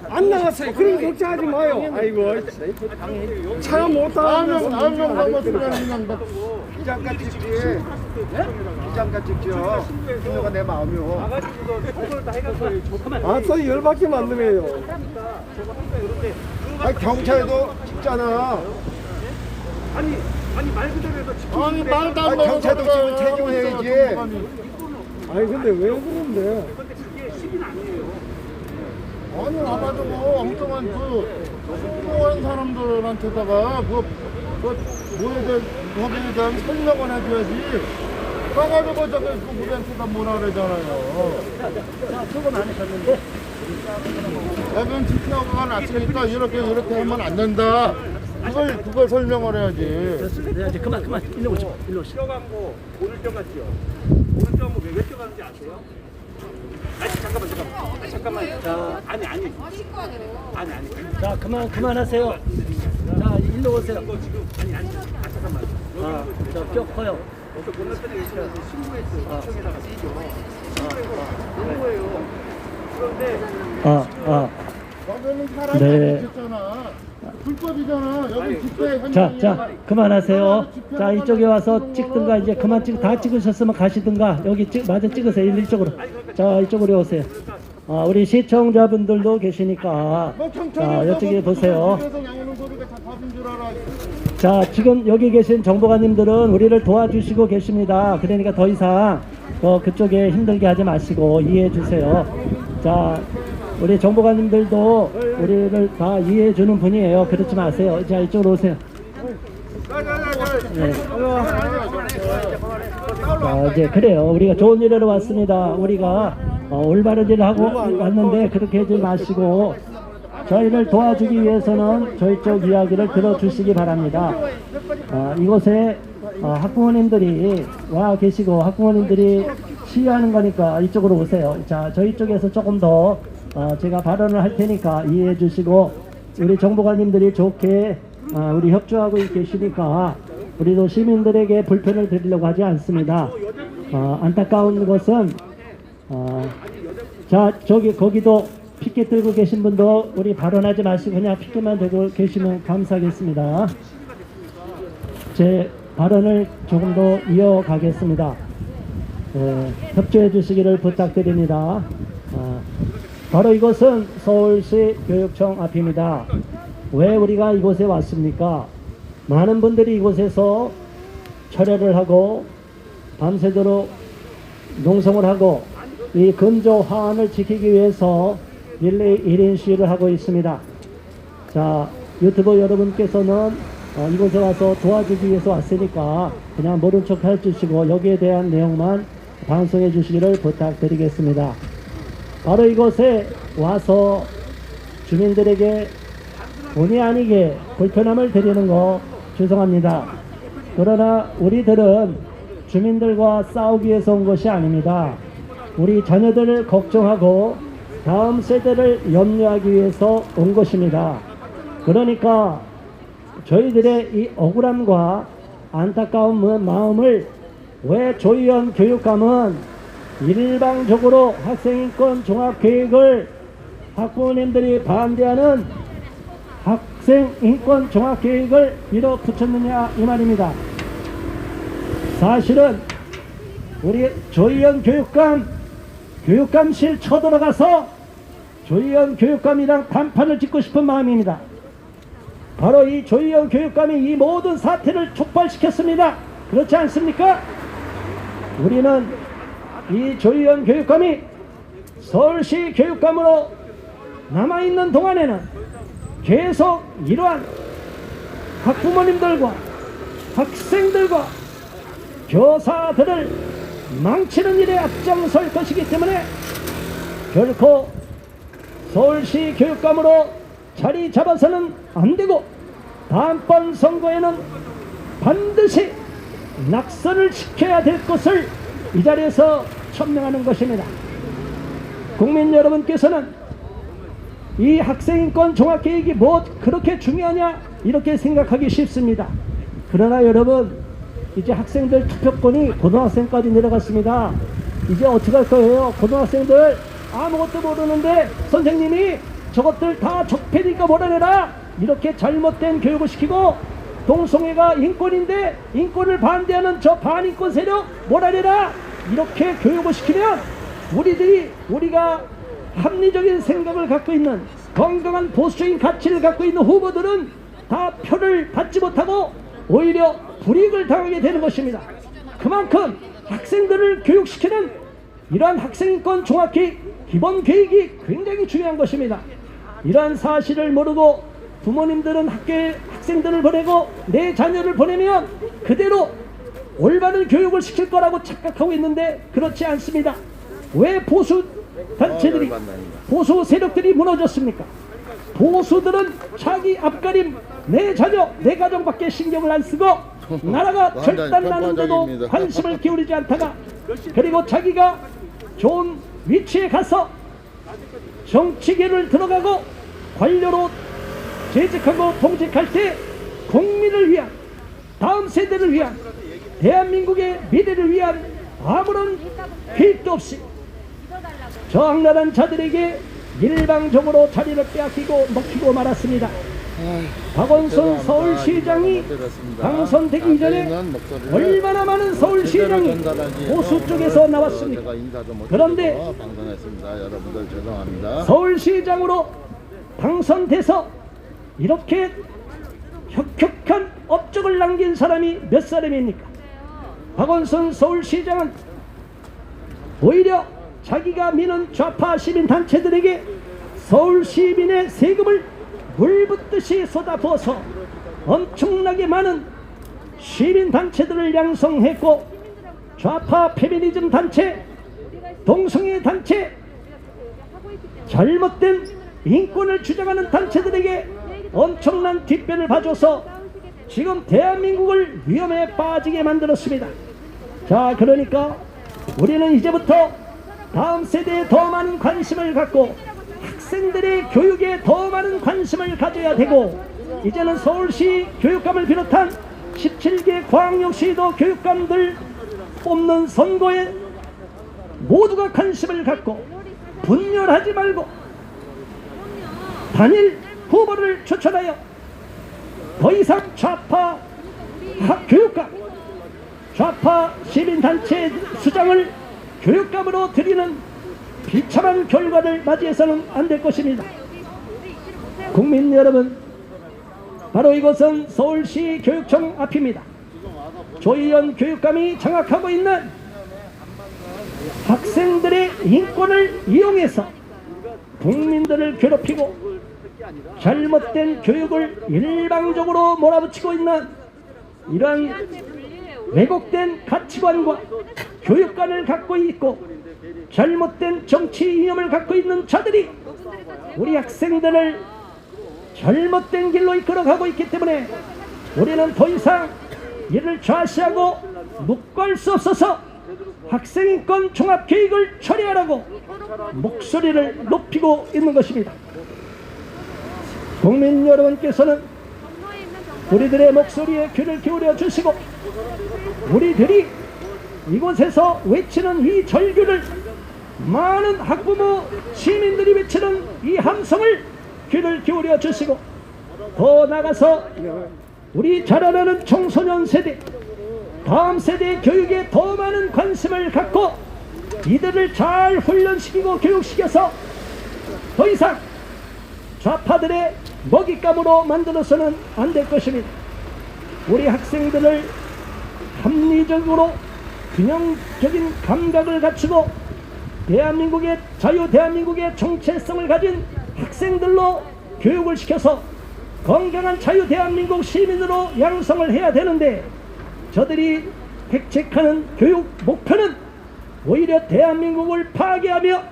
안 나갔어요. 그럼 걱정하지 마요. 아이고 차 못 타면 한명 가면 그냥 기장가 찍지. 기장가 찍죠. 그거가 내 마음이요. 아싸 열받게 만드네요. 아 경찰도 찍잖아. 아니 말 그대로 해서 지켜. 아니 말도 안 되는 경찰도 지금 책임해야지. 아니 근데 왜 그런데? 아니 와가지고 엉뚱한 홍보한 사람들한테다가 뭐에 대한 법에 대한 설명을 해줘야지. 가가지고 저기 우리한테다 뭐라 그러잖아요. 저건 안 하셨는데? 애변 집회가 났으니까 이렇게 하면 안 된다. 그걸 설명을 해야지. 네, 이제 그만 일로 오시죠. 뛰어간 거 오늘 뛰어갔죠. 오늘 뛰어간 거 왜 뛰어가는지 아세요? 아니 잠깐만. 자 아니. 자 그만하세요. 자 일로 오세요. 잠깐만. 저 커요. 어떤 건너편에 계시라서 신고했어요. 시청에다가 신고해요. 그런데 여기는 사람이 네. 있잖아. 불법이잖아. 여기 집회 현장이야. 자 그만하세요. 자 이쪽에 와서 찍든가 이제 그만 다 찍으셨으면 가시든가 여기 마저 찍으세요. 이쪽으로. 자 이쪽으로 오세요. 우리 시청자분들도 계시니까 자 이쪽에 보세요. 자 지금 여기 계신 정보관님들은 우리를 도와주시고 계십니다. 그러니까 더 이상 그쪽에 힘들게 하지 마시고 이해해 주세요. 자 우리 정보관님들도 우리를 다 이해해 주는 분이에요. 그렇지 마세요. 자 이쪽으로 오세요. 네. 자 이제 그래요. 우리가 좋은 일하러 왔습니다. 우리가 올바른 일을 하고 왔는데 그렇게 하지 마시고 저희를 도와주기 위해서는 저희 쪽 이야기를 들어주시기 바랍니다. 이곳에 학부모님들이 와 계시고 학부모님들이 시위하는 거니까 이쪽으로 오세요. 자 저희 쪽에서 조금 더 제가 발언을 할 테니까 이해해 주시고 우리 정보관님들이 좋게 우리 협조하고 계시니까 우리도 시민들에게 불편을 드리려고 하지 않습니다. 안타까운 것은 자 거기도 피켓 들고 계신 분도 우리 발언하지 마시고 그냥 피켓만 들고 계시면 감사하겠습니다. 제 발언을 조금 더 이어가겠습니다. 협조해 주시기를 부탁드립니다. 바로 이곳은 서울시 교육청 앞입니다. 왜 우리가 이곳에 왔습니까? 많은 분들이 이곳에서 철회를 하고 밤새도록 농성을 하고 이 근조 화환을 지키기 위해서 릴레이 1인 시위를 하고 있습니다. 자, 유튜버 여러분께서는 이곳에 와서 도와주기 위해서 왔으니까 그냥 모른 척 해주시고 여기에 대한 내용만 방송해 주시기를 부탁드리겠습니다. 바로 이곳에 와서 주민들에게 본의 아니게 불편함을 드리는 거 죄송합니다. 그러나 우리들은 주민들과 싸우기 위해서 온 것이 아닙니다. 우리 자녀들을 걱정하고 다음 세대를 염려하기 위해서 온 것입니다. 그러니까 저희들의 이 억울함과 안타까운 마음을 왜 조희연 교육감은 일방적으로 학생인권 종합계획을 학부모님들이 반대하는 학생인권 종합계획을 밀어붙였느냐 이 말입니다. 사실은 우리 조희연 교육감실 쳐들어가서 조희연 교육감이랑 단판을 짓고 싶은 마음입니다. 바로 이 조희연 교육감이 이 모든 사태를 촉발시켰습니다. 그렇지 않습니까? 우리는 이 조희연 교육감이 서울시 교육감으로 남아있는 동안에는 계속 이러한 학부모님들과 학생들과 교사들을 망치는 일에 앞장설 것이기 때문에 결코 서울시 교육감으로 자리 잡아서는 안 되고 다음번 선거에는 반드시 낙선을 시켜야 될 것을 이 자리에서 천명하는 것입니다. 국민 여러분께서는 이 학생인권 종합계획이 뭐 그렇게 중요하냐 이렇게 생각하기 쉽습니다. 그러나 여러분 이제 학생들 투표권이 고등학생까지 내려갔습니다. 이제 어떻게 할 거예요? 고등학생들 아무것도 모르는데 선생님이 저것들 다 적폐니까 몰아내라 이렇게 잘못된 교육을 시키고 동성애가 인권인데 인권을 반대하는 저 반인권 세력 몰아내라 이렇게 교육을 시키면 우리가 합리적인 생각을 갖고 있는 건강한 보수적인 가치를 갖고 있는 후보들은 다 표를 받지 못하고 오히려 불이익을 당하게 되는 것입니다. 그만큼 학생들을 교육시키는 이러한 학생인권 종합계획 기본계획이 굉장히 중요한 것입니다. 이러한 사실을 모르고 부모님들은 학교에 학생들을 보내고 내 자녀를 보내면 그대로 올바른 교육을 시킬 거라고 착각하고 있는데 그렇지 않습니다. 왜 보수 단체들이 보수 세력들이 무너졌습니까? 보수들은 자기 앞가림 내 자녀 내 가정밖에 신경을 안 쓰고 나라가 절단나는데도 관심을 기울이지 않다가 그리고 자기가 좋은 위치에 가서 정치계를 들어가고 관료로 재직하고 봉직할 때 국민을 위한 다음 세대를 위한 대한민국의 미래를 위한 아무런 계획도 없이 저 악랄한 자들에게 일방적으로 자리를 빼앗기고 먹히고 말았습니다. 박원순 서울시장이 당선되기 이전에 얼마나 많은 서울시장이 보수 쪽에서 나왔습니까? 그런데 서울시장으로 당선돼서 이렇게 혁혁한 업적을 남긴 사람이 몇 사람입니까? 박원순 서울시장은 오히려 자기가 미는 좌파 시민단체들에게 서울 시민의 세금을 물붓듯이 쏟아부어서 엄청나게 많은 시민단체들을 양성했고 좌파 페미니즘 단체, 동성애 단체, 잘못된 인권을 주장하는 단체들에게 엄청난 뒷배를 봐줘서 지금 대한민국을 위험에 빠지게 만들었습니다. 자, 그러니까 우리는 이제부터 다음 세대에 더 많은 관심을 갖고 학생들의 교육에 더 많은 관심을 가져야 되고 이제는 서울시 교육감을 비롯한 17개 광역시도 교육감들 뽑는 선거에 모두가 관심을 갖고 분열하지 말고 단일 후보를 추천하여 더 이상 좌파 교육감, 좌파 시민단체 수장을 교육감으로 들이는 비참한 결과를 맞이해서는 안 될 것입니다. 국민 여러분, 바로 이곳은 서울시 교육청 앞입니다. 조희연 교육감이 장악하고 있는 학생들의 인권을 이용해서 국민들을 괴롭히고 잘못된 교육을 일방적으로 몰아붙이고 있는 이러한 왜곡된 가치관과 교육관을 갖고 있고 잘못된 정치 이념을 갖고 있는 자들이 우리 학생들을 잘못된 길로 이끌어가고 있기 때문에 우리는 더 이상 이를 좌시하고 묵과할 수 없어서 학생인권 종합계획을 처리하라고 목소리를 높이고 있는 것입니다. 국민 여러분께서는 우리들의 목소리에 귀를 기울여 주시고 우리들이 이곳에서 외치는 이 절규를 많은 학부모 시민들이 외치는 이 함성을 귀를 기울여 주시고 더 나아가서 우리 자라나는 청소년 세대, 다음 세대 교육에 더 많은 관심을 갖고 이들을 잘 훈련시키고 교육시켜서 더 이상 좌파들의 먹잇감으로 만들어서는 안 될 것입니다. 우리 학생들을 합리적으로 균형적인 감각을 갖추고 대한민국의 대한민국의 정체성을 가진 학생들로 교육을 시켜서 건강한 자유 대한민국 시민으로 양성을 해야 되는데 저들이 백책하는 교육 목표는 오히려 대한민국을 파괴하며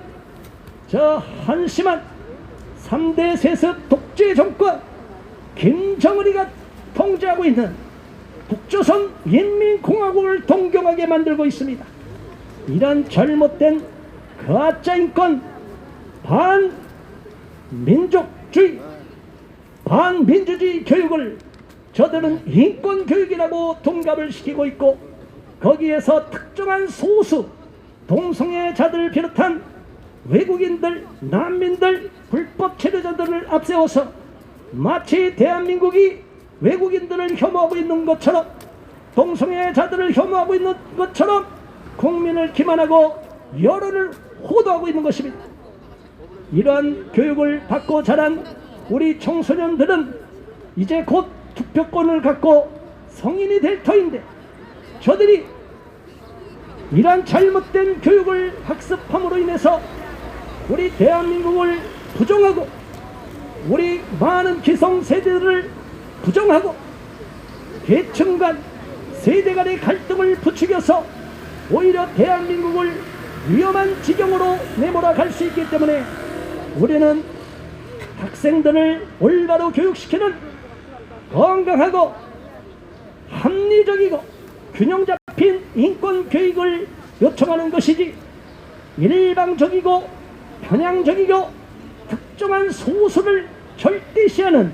저 한심한 3대 세습 독재 정권 김정은이가 통제하고 있는 북조선 인민공화국을 동경하게 만들고 있습니다. 이런 잘못된 가짜 인권, 반민족주의, 반민주주의 교육을 저들은 인권 교육이라고 동갑을 시키고 있고 거기에서 특정한 소수 동성애자들을 비롯한 외국인들, 난민들, 불법 체류자들을 앞세워서 마치 대한민국이 외국인들을 혐오하고 있는 것처럼 동성애자들을 혐오하고 있는 것처럼 국민을 기만하고 여론을 호도하고 있는 것입니다. 이러한 교육을 받고 자란 우리 청소년들은 이제 곧 투표권을 갖고 성인이 될 터인데 저들이 이러한 잘못된 교육을 학습함으로 인해서 우리 대한민국을 부정하고 우리 많은 기성세대들을 부정하고 계층 간 세대 간의 갈등을 부추겨서 오히려 대한민국을 위험한 지경으로 내몰아 갈 수 있기 때문에 우리는 학생들을 올바로 교육시키는 건강하고 합리적이고 균형 잡힌 인권 교육을 요청하는 것이지 일방적이고 편향적이고 특정한 소수를 절대시하는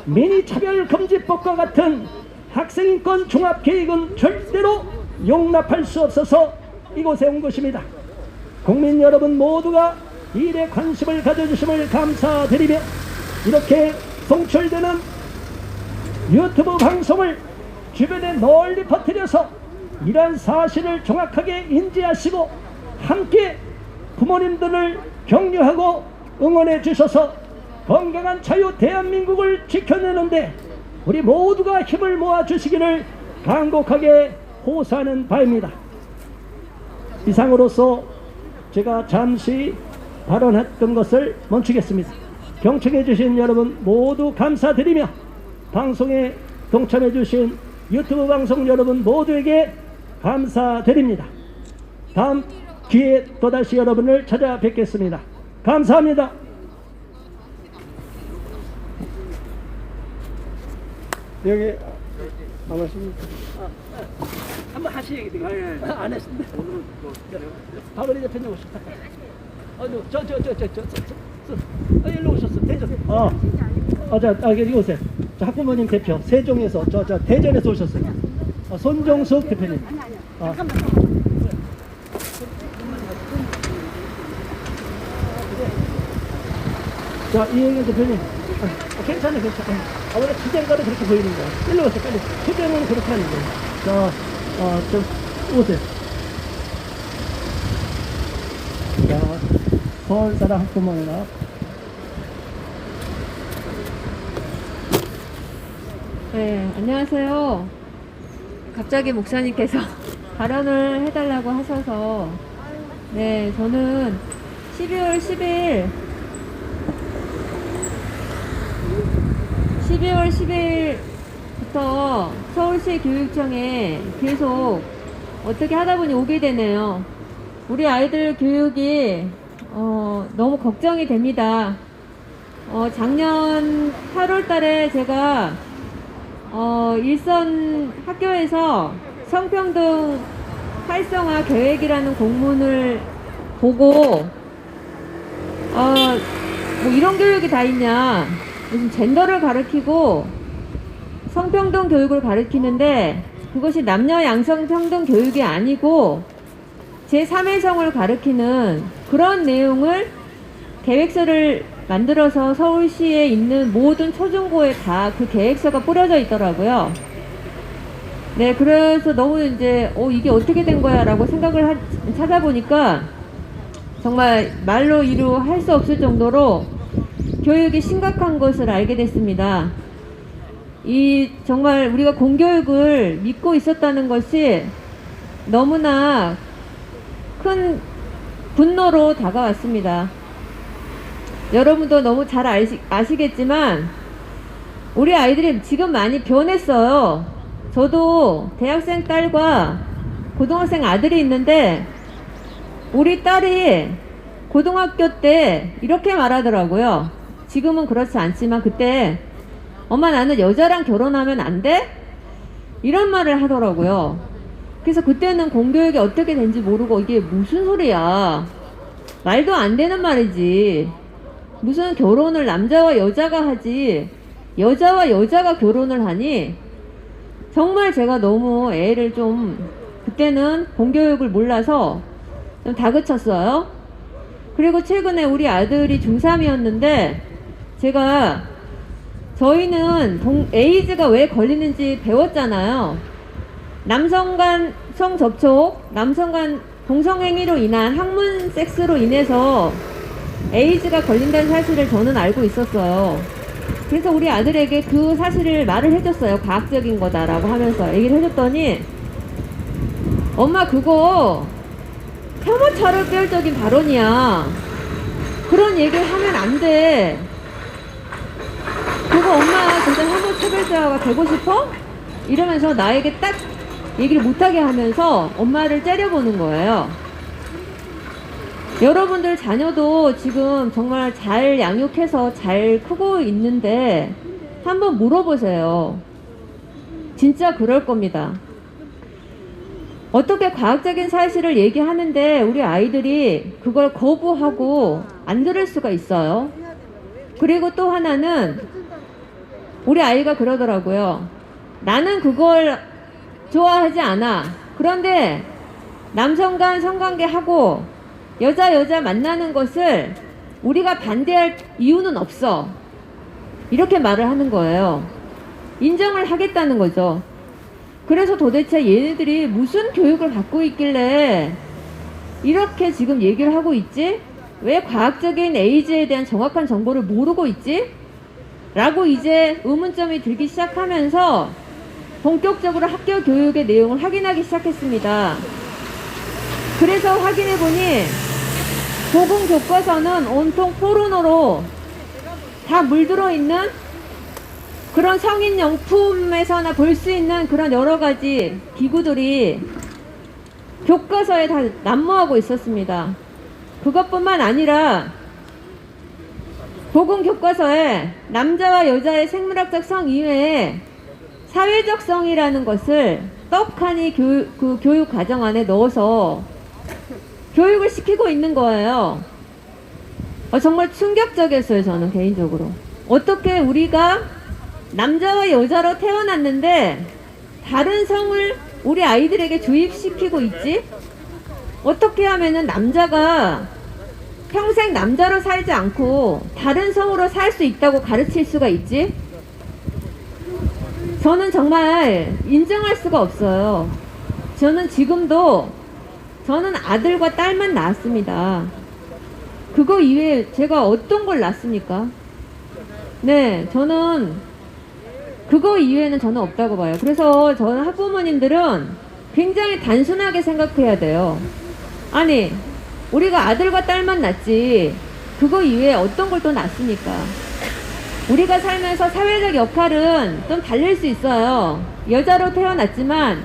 민의차별금지법과 같은 학생인권 종합계획은 절대로 용납할 수 없어서 이곳에 온 것입니다. 국민 여러분 모두가 이 일에 관심을 가져주심을 감사드리며 이렇게 송출되는 유튜브 방송을 주변에 널리 퍼뜨려서 이러한 사실을 정확하게 인지하시고 함께 부모님들을 격려하고 응원해 주셔서 건강한 자유 대한민국을 지켜내는데 우리 모두가 힘을 모아 주시기를 간곡하게 호소하는 바입니다. 이상으로서 제가 잠시 발언했던 것을 멈추겠습니다. 경청해 주신 여러분 모두 감사드리며 방송에 동참해 주신 유튜브 방송 여러분 모두에게 감사드립니다. 다음 기회에 또다시 여러분을 찾아뵙겠습니다. 감사합니다. 여기 안 하십니까? 한번 하시겠다. 안 했습니다. 박은희 대표님 오셨다. 일로 오셨어. 대전. 여기 오세요. 저 학부모님 대표 세종에서 저 대전에서 오셨어요. 손정숙 대표님. 자, 이영애 대표님. 괜찮아. 원래 투쟁가도 그렇게 보이는 거야. 일로 오세요, 빨리. 투쟁은 그렇게 하는 거야. 자, 좀, 오세요. 자, 서울따라 학부모연합. 네, 안녕하세요. 갑자기 목사님께서 발언을 해달라고 하셔서, 네, 저는 12월 10일부터 서울시 교육청에 계속 어떻게 하다 보니 오게 되네요. 우리 아이들 교육이 너무 걱정이 됩니다. 작년 8월 달에 제가 일선 학교에서 성평등 활성화 계획이라는 공문을 보고 뭐 이런 교육이 다 있냐, 무슨 젠더를 가르치고 성평등 교육을 가르치는데 그것이 남녀 양성평등 교육이 아니고 제3의 가르치는 그런 내용을 계획서를 만들어서 서울시에 있는 모든 초중고에 다 그 계획서가 뿌려져 있더라고요. 네, 그래서 너무 이제 이게 어떻게 된 거야 라고 생각을 찾아보니까 정말 말로 이루 할 수 없을 정도로 교육이 심각한 것을 알게 됐습니다. 정말 우리가 공교육을 믿고 있었다는 것이 너무나 큰 분노로 다가왔습니다. 여러분도 너무 잘 아시겠지만 우리 아이들이 지금 많이 변했어요. 저도 대학생 딸과 고등학생 아들이 있는데 우리 딸이 고등학교 때 이렇게 말하더라고요. 지금은 그렇지 않지만 그때 엄마 나는 여자랑 결혼하면 안 돼? 이런 말을 하더라고요. 그래서 그때는 공교육이 어떻게 된지 모르고 이게 무슨 소리야, 말도 안 되는 말이지, 무슨 결혼을 남자와 여자가 하지 여자와 여자가 결혼을 하니, 정말 제가 너무 애를 좀 그때는 공교육을 몰라서 좀 다그쳤어요. 그리고 최근에 우리 아들이 중3이었는데 저희는 에이즈가 왜 걸리는지 배웠잖아요. 남성 간 성접촉, 남성 간 동성행위로 인한 학문 섹스로 인해서 에이즈가 걸린다는 사실을 저는 알고 있었어요. 그래서 우리 아들에게 그 사실을 말을 해줬어요. 과학적인 거다라고 하면서 얘기를 해줬더니 엄마 그거 혐오차별적인 발언이야. 그런 얘기를 하면 안 돼. 그거 엄마 진짜 혐오차별자가 되고 싶어? 이러면서 나에게 딱 얘기를 못하게 하면서 엄마를 째려보는 거예요. 여러분들 자녀도 지금 정말 잘 양육해서 잘 크고 있는데 한번 물어보세요. 진짜 그럴 겁니다. 어떻게 과학적인 사실을 얘기하는데 우리 아이들이 그걸 거부하고 안 들을 수가 있어요. 그리고 또 하나는 우리 아이가 그러더라고요. 나는 그걸 좋아하지 않아. 그런데 남성 간 성관계하고 여자 만나는 것을 우리가 반대할 이유는 없어. 이렇게 말을 하는 거예요. 인정을 하겠다는 거죠. 그래서 도대체 얘네들이 무슨 교육을 받고 있길래 이렇게 지금 얘기를 하고 있지? 왜 과학적인 에이즈에 대한 정확한 정보를 모르고 있지? 라고 이제 의문점이 들기 시작하면서 본격적으로 학교 교육의 내용을 확인하기 시작했습니다. 그래서 확인해보니 보건 교과서는 온통 포르노로 다 물들어 있는 그런 성인용품에서나 볼 수 있는 그런 여러가지 기구들이 교과서에 다 난무하고 있었습니다. 그것뿐만 아니라 보건 교과서에 남자와 여자의 생물학적 성 이외에 사회적 성이라는 것을 떡하니 교육 과정 안에 넣어서 교육을 시키고 있는 거예요. 정말 충격적이었어요. 저는 개인적으로 어떻게 우리가 남자와 여자로 태어났는데 다른 성을 우리 아이들에게 주입시키고 있지? 어떻게 하면은 남자가 평생 남자로 살지 않고 다른 성으로 살 수 있다고 가르칠 수가 있지? 저는 정말 인정할 수가 없어요. 저는 지금도 저는 아들과 딸만 낳았습니다. 그거 이외에 제가 어떤 걸 낳습니까? 네, 저는 그거 이외에는 저는 없다고 봐요. 그래서 저는 학부모님들은 굉장히 단순하게 생각해야 돼요. 아니, 우리가 아들과 딸만 낳지 그거 이외에 어떤 걸 또 낳습니까? 우리가 살면서 사회적 역할은 좀 다를 수 있어요. 여자로 태어났지만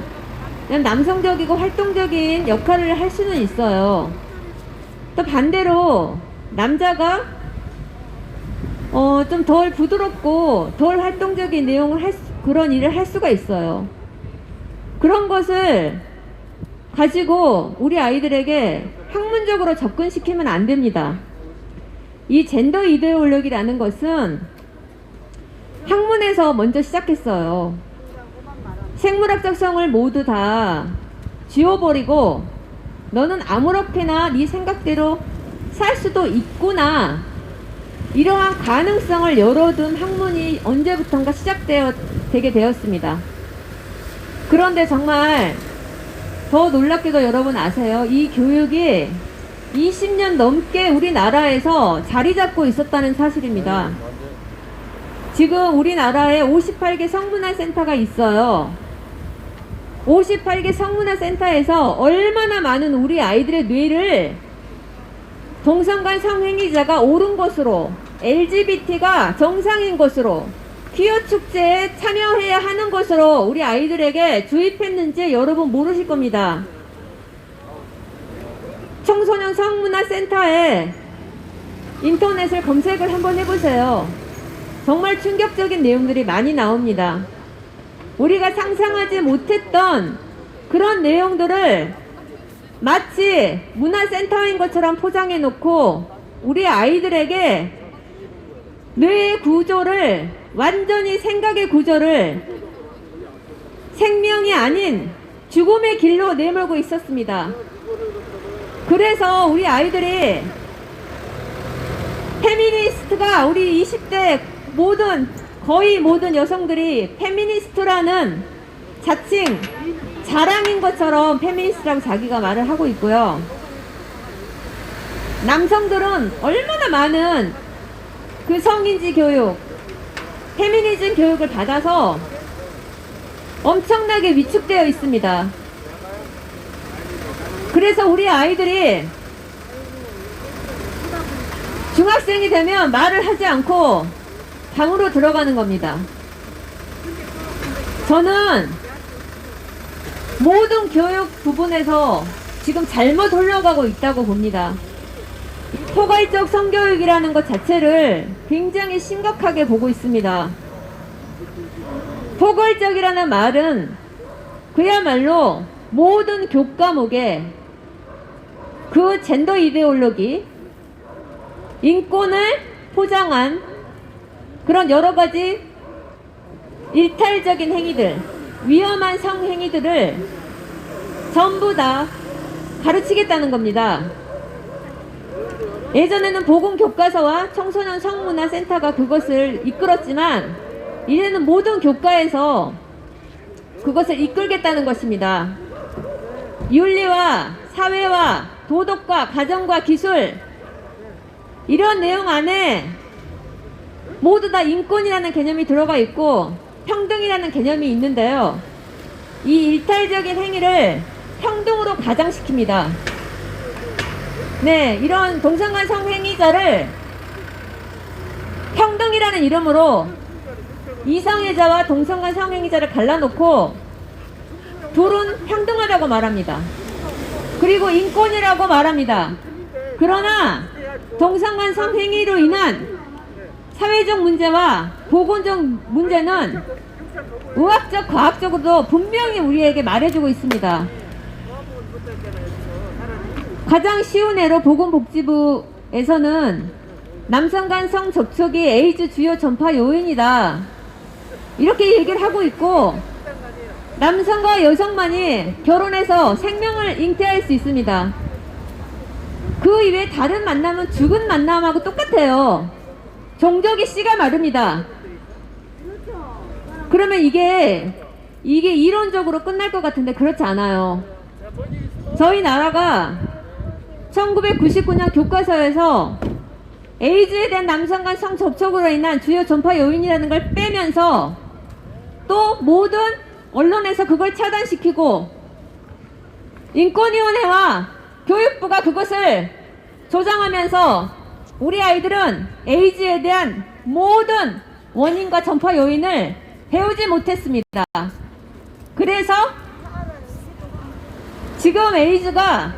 그냥 남성적이고 활동적인 역할을 할 수는 있어요. 또 반대로 남자가 좀 덜 부드럽고 덜 활동적인 내용을 그런 일을 할 수가 있어요. 그런 것을 가지고 우리 아이들에게 학문적으로 접근시키면 안 됩니다. 이 젠더 이데올로기라는 것은 학문에서 먼저 시작했어요. 생물학적 성을 모두 다 지워버리고 너는 아무렇게나 네 생각대로 살 수도 있구나, 이러한 가능성을 열어둔 학문이 언제부턴가 되게 되었습니다. 그런데 정말 더 놀랍게도 여러분 아세요? 이 교육이 20년 넘게 우리나라에서 자리 잡고 있었다는 사실입니다. 지금 우리나라에 58개 성문화센터가 있어요. 58개 성문화센터에서 얼마나 많은 우리 아이들의 뇌를 동성간 성행위자가 옳은 것으로, LGBT가 정상인 것으로, 퀴어 축제에 참여해야 하는 것으로 우리 아이들에게 주입했는지 여러분 모르실 겁니다. 청소년 성문화센터에 인터넷을 검색을 한번 해보세요. 정말 충격적인 내용들이 많이 나옵니다. 우리가 상상하지 못했던 그런 내용들을 마치 문화센터인 것처럼 포장해 놓고 우리 아이들에게 뇌의 구조를, 완전히 생각의 구조를 생명이 아닌 죽음의 길로 내몰고 있었습니다. 그래서 우리 아이들이 페미니스트가, 우리 20대 거의 모든 여성들이 페미니스트라는 자칭 자랑인 것처럼 페미니스트라고 자기가 말을 하고 있고요. 남성들은 얼마나 많은 그 성인지 교육, 페미니즘 교육을 받아서 엄청나게 위축되어 있습니다. 그래서 우리 아이들이 중학생이 되면 말을 하지 않고 방으로 들어가는 겁니다. 저는 모든 교육 부분에서 지금 잘못 흘러가고 있다고 봅니다. 포괄적 성교육이라는 것 자체를 굉장히 심각하게 보고 있습니다. 포괄적이라는 말은 그야말로 모든 교과목에 그 젠더 이데올로기, 인권을 포장한 그런 여러 가지 일탈적인 행위들, 위험한 성행위들을 전부 다 가르치겠다는 겁니다. 예전에는 보건교과서와 청소년 성문화센터가 그것을 이끌었지만 이제는 모든 교과에서 그것을 이끌겠다는 것입니다. 윤리와 사회와 도덕과 가정과 기술, 이런 내용 안에 모두 다 인권이라는 개념이 들어가 있고 평등이라는 개념이 있는데요. 이 일탈적인 행위를 평등으로 가장시킵니다. 네, 이런 동성간 성행위자를 평등이라는 이름으로 이성애자와 동성간 성행위자를 갈라놓고 둘은 평등하다고 말합니다. 그리고 인권이라고 말합니다. 그러나 동성간 성행위로 인한 사회적 문제와 보건적 문제는 의학적, 과학적으로도 분명히 우리에게 말해주고 있습니다. 가장 쉬운 예로 보건복지부에서는 남성 간 성접촉이 에이즈 주요 전파 요인이다, 이렇게 얘기를 하고 있고, 남성과 여성만이 결혼해서 생명을 잉태할 수 있습니다. 그 이외에 다른 만남은 죽은 만남하고 똑같아요. 종족의 씨가 마릅니다. 그러면 이게 이론적으로 끝날 것 같은데 그렇지 않아요. 저희 나라가 1999년 교과서에서 에이즈에 대한 남성 간 성접촉으로 인한 주요 전파 요인이라는 걸 빼면서 또 모든 언론에서 그걸 차단시키고 인권위원회와 교육부가 그것을 조장하면서 우리 아이들은 에이즈에 대한 모든 원인과 전파 요인을 배우지 못했습니다. 그래서 지금 에이즈가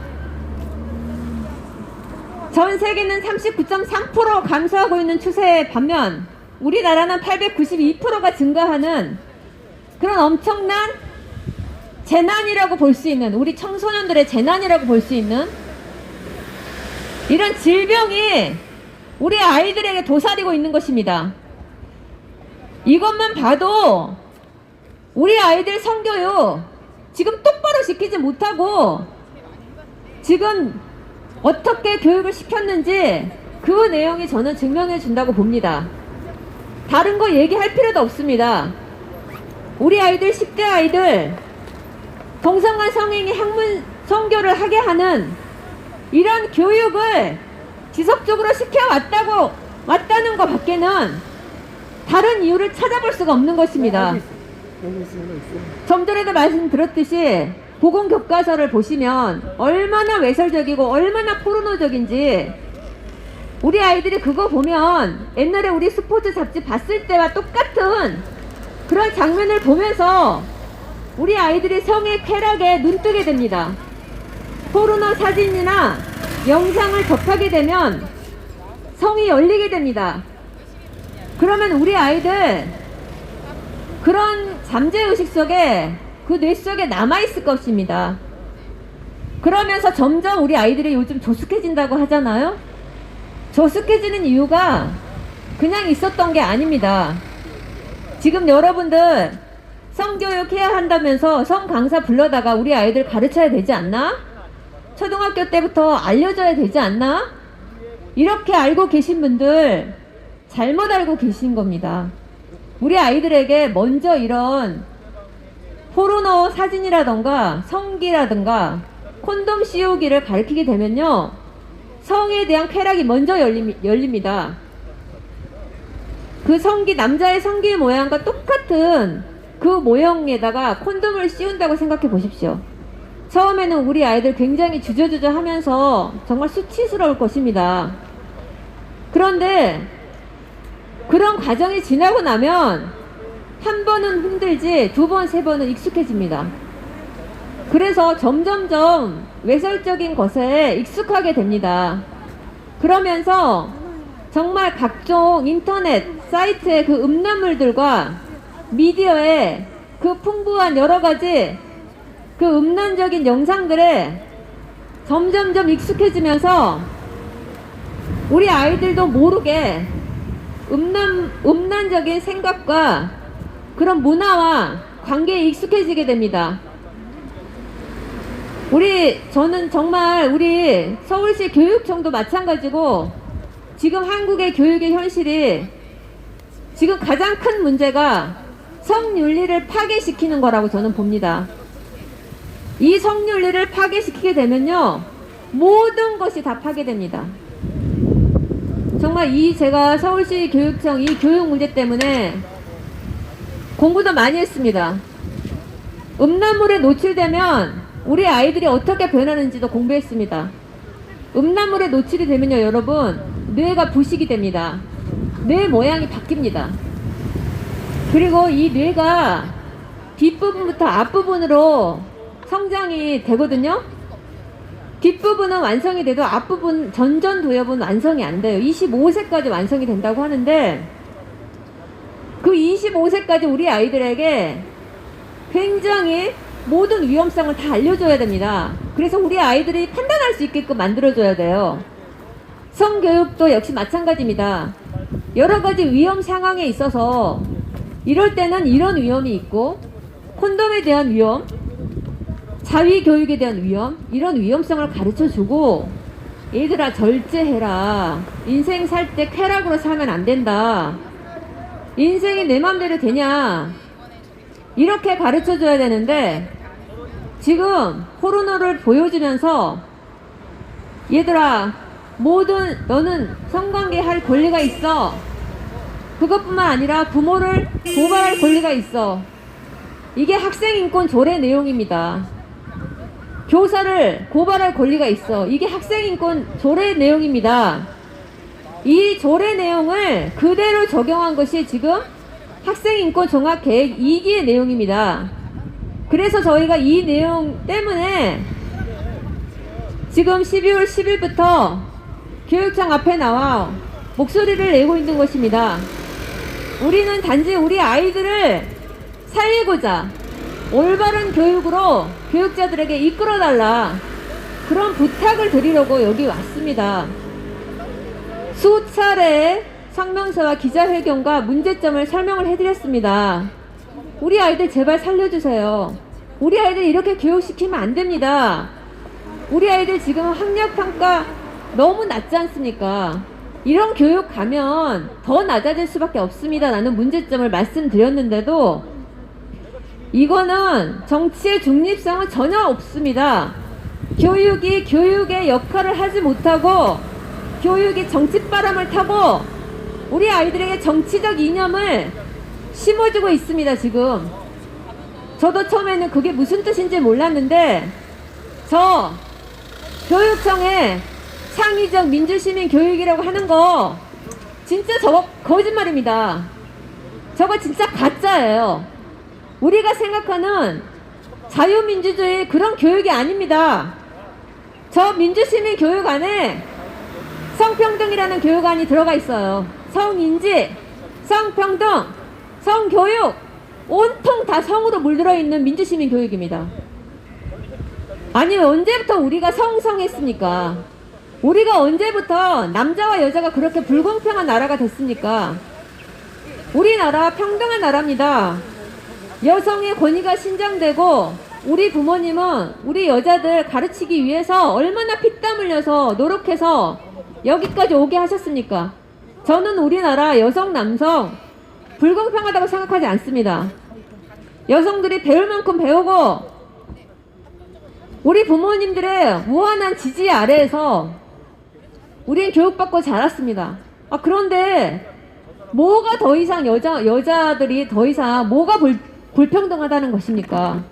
전 세계는 39.3% 감소하고 있는 추세에 반면 우리나라는 892%가 증가하는 그런 엄청난 재난이라고 볼 수 있는, 우리 청소년들의 재난이라고 볼 수 있는 이런 질병이 우리 아이들에게 도사리고 있는 것입니다. 이것만 봐도 우리 아이들 성교육 지금 똑바로 시키지 못하고 지금 어떻게 교육을 시켰는지 그 내용이 저는 증명해 준다고 봅니다. 다른 거 얘기할 필요도 없습니다. 우리 아이들 10대 아이들 동성간 성인이 학문 성교를 하게 하는 이런 교육을 지속적으로 시켜왔다는 것 밖에는 다른 이유를 찾아볼 수가 없는 것입니다. 좀 전에도 말씀드렸듯이 보건교과서를 보시면 얼마나 외설적이고 얼마나 포르노적인지 우리 아이들이 그거 보면 옛날에 우리 스포츠 잡지 봤을 때와 똑같은 그런 장면을 보면서 우리 아이들이 성의 쾌락에 눈뜨게 됩니다. 포르노 사진이나 영상을 접하게 되면 성이 열리게 됩니다. 그러면 우리 아이들 그런 잠재의식 속에 그 뇌 속에 남아있을 것입니다. 그러면서 점점 우리 아이들이 요즘 조숙해진다고 하잖아요. 조숙해지는 이유가 그냥 있었던 게 아닙니다. 지금 여러분들 성교육 해야 한다면서 성 강사 불러다가 우리 아이들 가르쳐야 되지 않나? 초등학교 때부터 알려줘야 되지 않나? 이렇게 알고 계신 분들 잘못 알고 계신 겁니다. 우리 아이들에게 먼저 이런 포르노 사진이라던가 성기라던가 콘돔 씌우기를 가르치게 되면요, 성에 대한 쾌락이 먼저 열립니다. 그 성기, 남자의 성기 모양과 똑같은 그 모형에다가 콘돔을 씌운다고 생각해 보십시오. 처음에는 우리 아이들 굉장히 주저주저 하면서 정말 수치스러울 것입니다. 그런데 그런 과정이 지나고 나면 한 번은 힘들지 두 번, 세 번은 익숙해집니다. 그래서 점점점 외설적인 것에 익숙하게 됩니다. 그러면서 정말 각종 인터넷 사이트의 그 음란물들과 미디어의 그 풍부한 여러가지 그 음란적인 영상들에 점점점 익숙해지면서 우리 아이들도 모르게 음란적인 생각과 그런 문화와 관계에 익숙해지게 됩니다. 저는 정말 우리 서울시 교육청도 마찬가지고 지금 한국의 교육의 현실이 지금 가장 큰 문제가 성윤리를 파괴시키는 거라고 저는 봅니다. 이 성윤리를 파괴시키게 되면요, 모든 것이 다 파괴됩니다. 정말 제가 서울시 교육청 이 교육 문제 때문에 공부도 많이 했습니다. 음란물에 노출되면 우리 아이들이 어떻게 변하는지도 공부했습니다. 음란물에 노출이 되면요, 여러분, 뇌가 부식이 됩니다. 뇌 모양이 바뀝니다. 그리고 이 뇌가 뒷부분부터 앞부분으로 성장이 되거든요. 뒷부분은 완성이 돼도 앞부분 전전두엽은 완성이 안 돼요. 25세까지 완성이 된다고 하는데 그 25세까지 우리 아이들에게 굉장히 모든 위험성을 다 알려줘야 됩니다. 그래서 우리 아이들이 판단할 수 있게끔 만들어줘야 돼요. 성교육도 역시 마찬가지입니다. 여러 가지 위험 상황에 있어서 이럴 때는 이런 위험이 있고 콘돔에 대한 위험, 자위 교육에 대한 위험, 이런 위험성을 가르쳐주고 얘들아 절제해라. 인생 살 때 쾌락으로 살면 안 된다. 인생이 내 맘대로 되냐. 이렇게 가르쳐 줘야 되는데 지금 포르노를 보여주면서 얘들아 너는 성관계 할 권리가 있어. 그것뿐만 아니라 부모를 고발할 권리가 있어. 이게 학생인권 조례 내용입니다. 교사를 고발할 권리가 있어. 이게 학생인권 조례 내용입니다. 이 조례 내용을 그대로 적용한 것이 지금 학생인권 종합계획 2기의 내용입니다. 그래서 저희가 이 내용 때문에 지금 12월 10일부터 교육청 앞에 나와 목소리를 내고 있는 것입니다. 우리는 단지 우리 아이들을 살리고자 올바른 교육으로 교육자들에게 이끌어달라, 그런 부탁을 드리려고 여기 왔습니다. 수차례 성명서와 기자회견과 문제점을 설명을 해드렸습니다. 우리 아이들 제발 살려주세요. 우리 아이들 이렇게 교육시키면 안 됩니다. 우리 아이들 지금 학력평가 너무 낮지 않습니까? 이런 교육 가면 더 낮아질 수밖에 없습니다. 라는 문제점을 말씀드렸는데도 이거는 정치의 중립성은 전혀 없습니다. 교육이 교육의 역할을 하지 못하고 교육이 정치바람을 타고 우리 아이들에게 정치적 이념을 심어주고 있습니다. 지금 저도 처음에는 그게 무슨 뜻인지 몰랐는데 저 교육청에 창의적 민주시민 교육이라고 하는 거 진짜 저거 거짓말입니다. 저거 진짜 가짜예요. 우리가 생각하는 자유민주주의 그런 교육이 아닙니다. 저 민주시민 교육 안에 성평등이라는 교육안이 들어가 있어요. 성인지, 성평등, 성교육, 온통 다 성으로 물들어 있는 민주시민 교육입니다. 아니 언제부터 우리가 성성했습니까? 우리가 언제부터 남자와 여자가 그렇게 불공평한 나라가 됐습니까? 우리나라 평등한 나라입니다. 여성의 권위가 신장되고 우리 부모님은 우리 여자들 가르치기 위해서 얼마나 피땀 흘려서 노력해서 여기까지 오게 하셨습니까? 저는 우리나라 여성 남성 불공평하다고 생각하지 않습니다. 여성들이 배울 만큼 배우고 우리 부모님들의 무한한 지지 아래에서 우리는 교육받고 자랐습니다. 그런데 뭐가 더 이상 여자들이 더 이상 뭐가 불평등하다는 것입니까?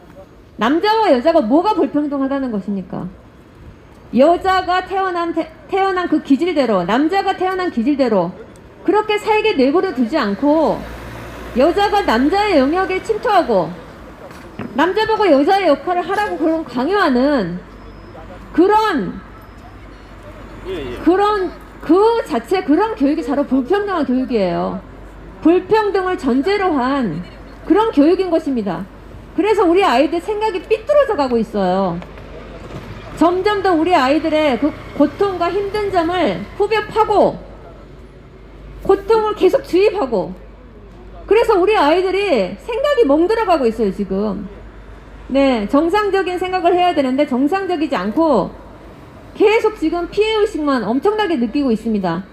남자와 여자가 뭐가 불평등하다는 것입니까? 여자가 태어난 그 기질대로, 남자가 태어난 기질대로 그렇게 살게 내버려 두지 않고 여자가 남자의 영역에 침투하고 남자 보고 여자의 역할을 하라고 그런 강요하는 그런 그런 교육이 바로 불평등한 교육이에요. 불평등을 전제로 한 그런 교육인 것입니다. 그래서 우리 아이들 생각이 삐뚤어져 가고 있어요. 점점 더 우리 아이들의 그 고통과 힘든 점을 후벼 파고 고통을 계속 주입하고 그래서 우리 아이들이 생각이 멍들어가고 있어요 지금. 네, 정상적인 생각을 해야 되는데 정상적이지 않고 계속 지금 피해의식만 엄청나게 느끼고 있습니다.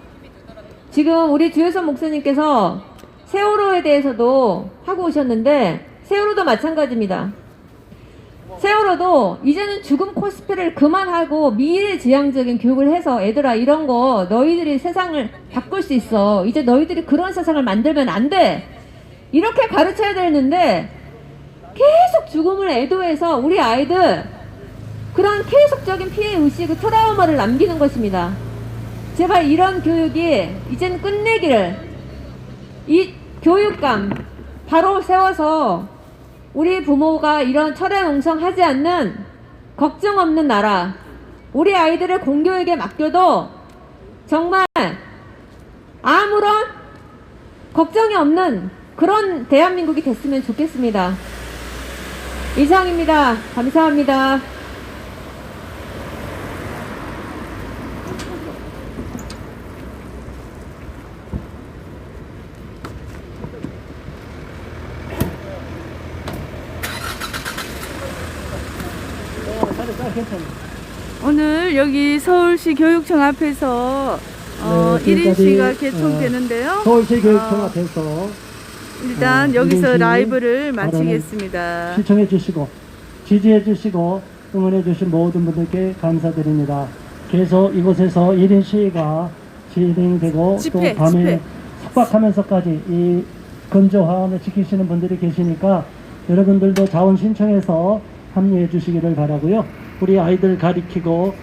지금 우리 주혜선 목사님께서 세월호에 대해서도 하고 오셨는데 세월호도 마찬가지입니다. 세월호도 이제는 죽음 코스프레를 그만하고 미래지향적인 교육을 해서 애들아 이런 거 너희들이 세상을 바꿀 수 있어. 이제 너희들이 그런 세상을 만들면 안 돼. 이렇게 가르쳐야 되는데 계속 죽음을 애도해서 우리 아이들 그런 계속적인 피해의식, 트라우마를 남기는 것입니다. 제발 이런 교육이 이제는 끝내기를 이 교육감 바로 세워서 우리 부모가 이런 철회농성하지 않는 걱정 없는 나라, 우리 아이들을 공교육에 맡겨도 정말 아무런 걱정이 없는 그런 대한민국이 됐으면 좋겠습니다. 이상입니다. 감사합니다. 괜찮아. 오늘 여기 서울시 교육청 앞에서 네, 1인시가 지금까지, 개통되는데요. 서울시 교육청 앞에서 일단 여기서 1인시 라이브를 발언을 마치겠습니다. 시청해 주시고 지지해 주시고 응원해 주신 모든 분들께 감사드립니다. 계속 이곳에서 1인 시위가 진행되고 집회, 또 밤에 집회. 숙박하면서까지 이 건조함을 지키시는 분들이 계시니까 여러분들도 자원 신청해서 합류해 주시기를 바라고요. 우리 아이들 가리키고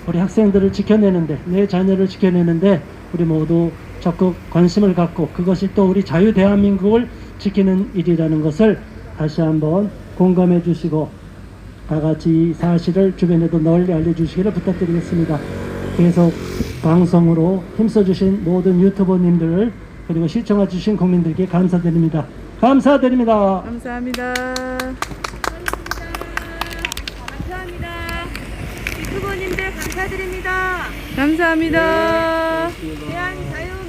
우리 학생들을 지켜내는데, 내 자녀를 지켜내는데 우리 모두 적극 관심을 갖고 그것이 또 우리 자유 대한민국을 지키는 일이라는 것을 다시 한번 공감해 주시고 다 같이 이 사실을 주변에도 널리 알려주시기를 부탁드리겠습니다. 계속 방송으로 힘써주신 모든 유튜버님들 그리고 시청해주신 국민들께 감사드립니다. 감사드립니다. 감사합니다. 감사합니다. 유튜버님들 감사드립니다. 감사합니다. 대한 자유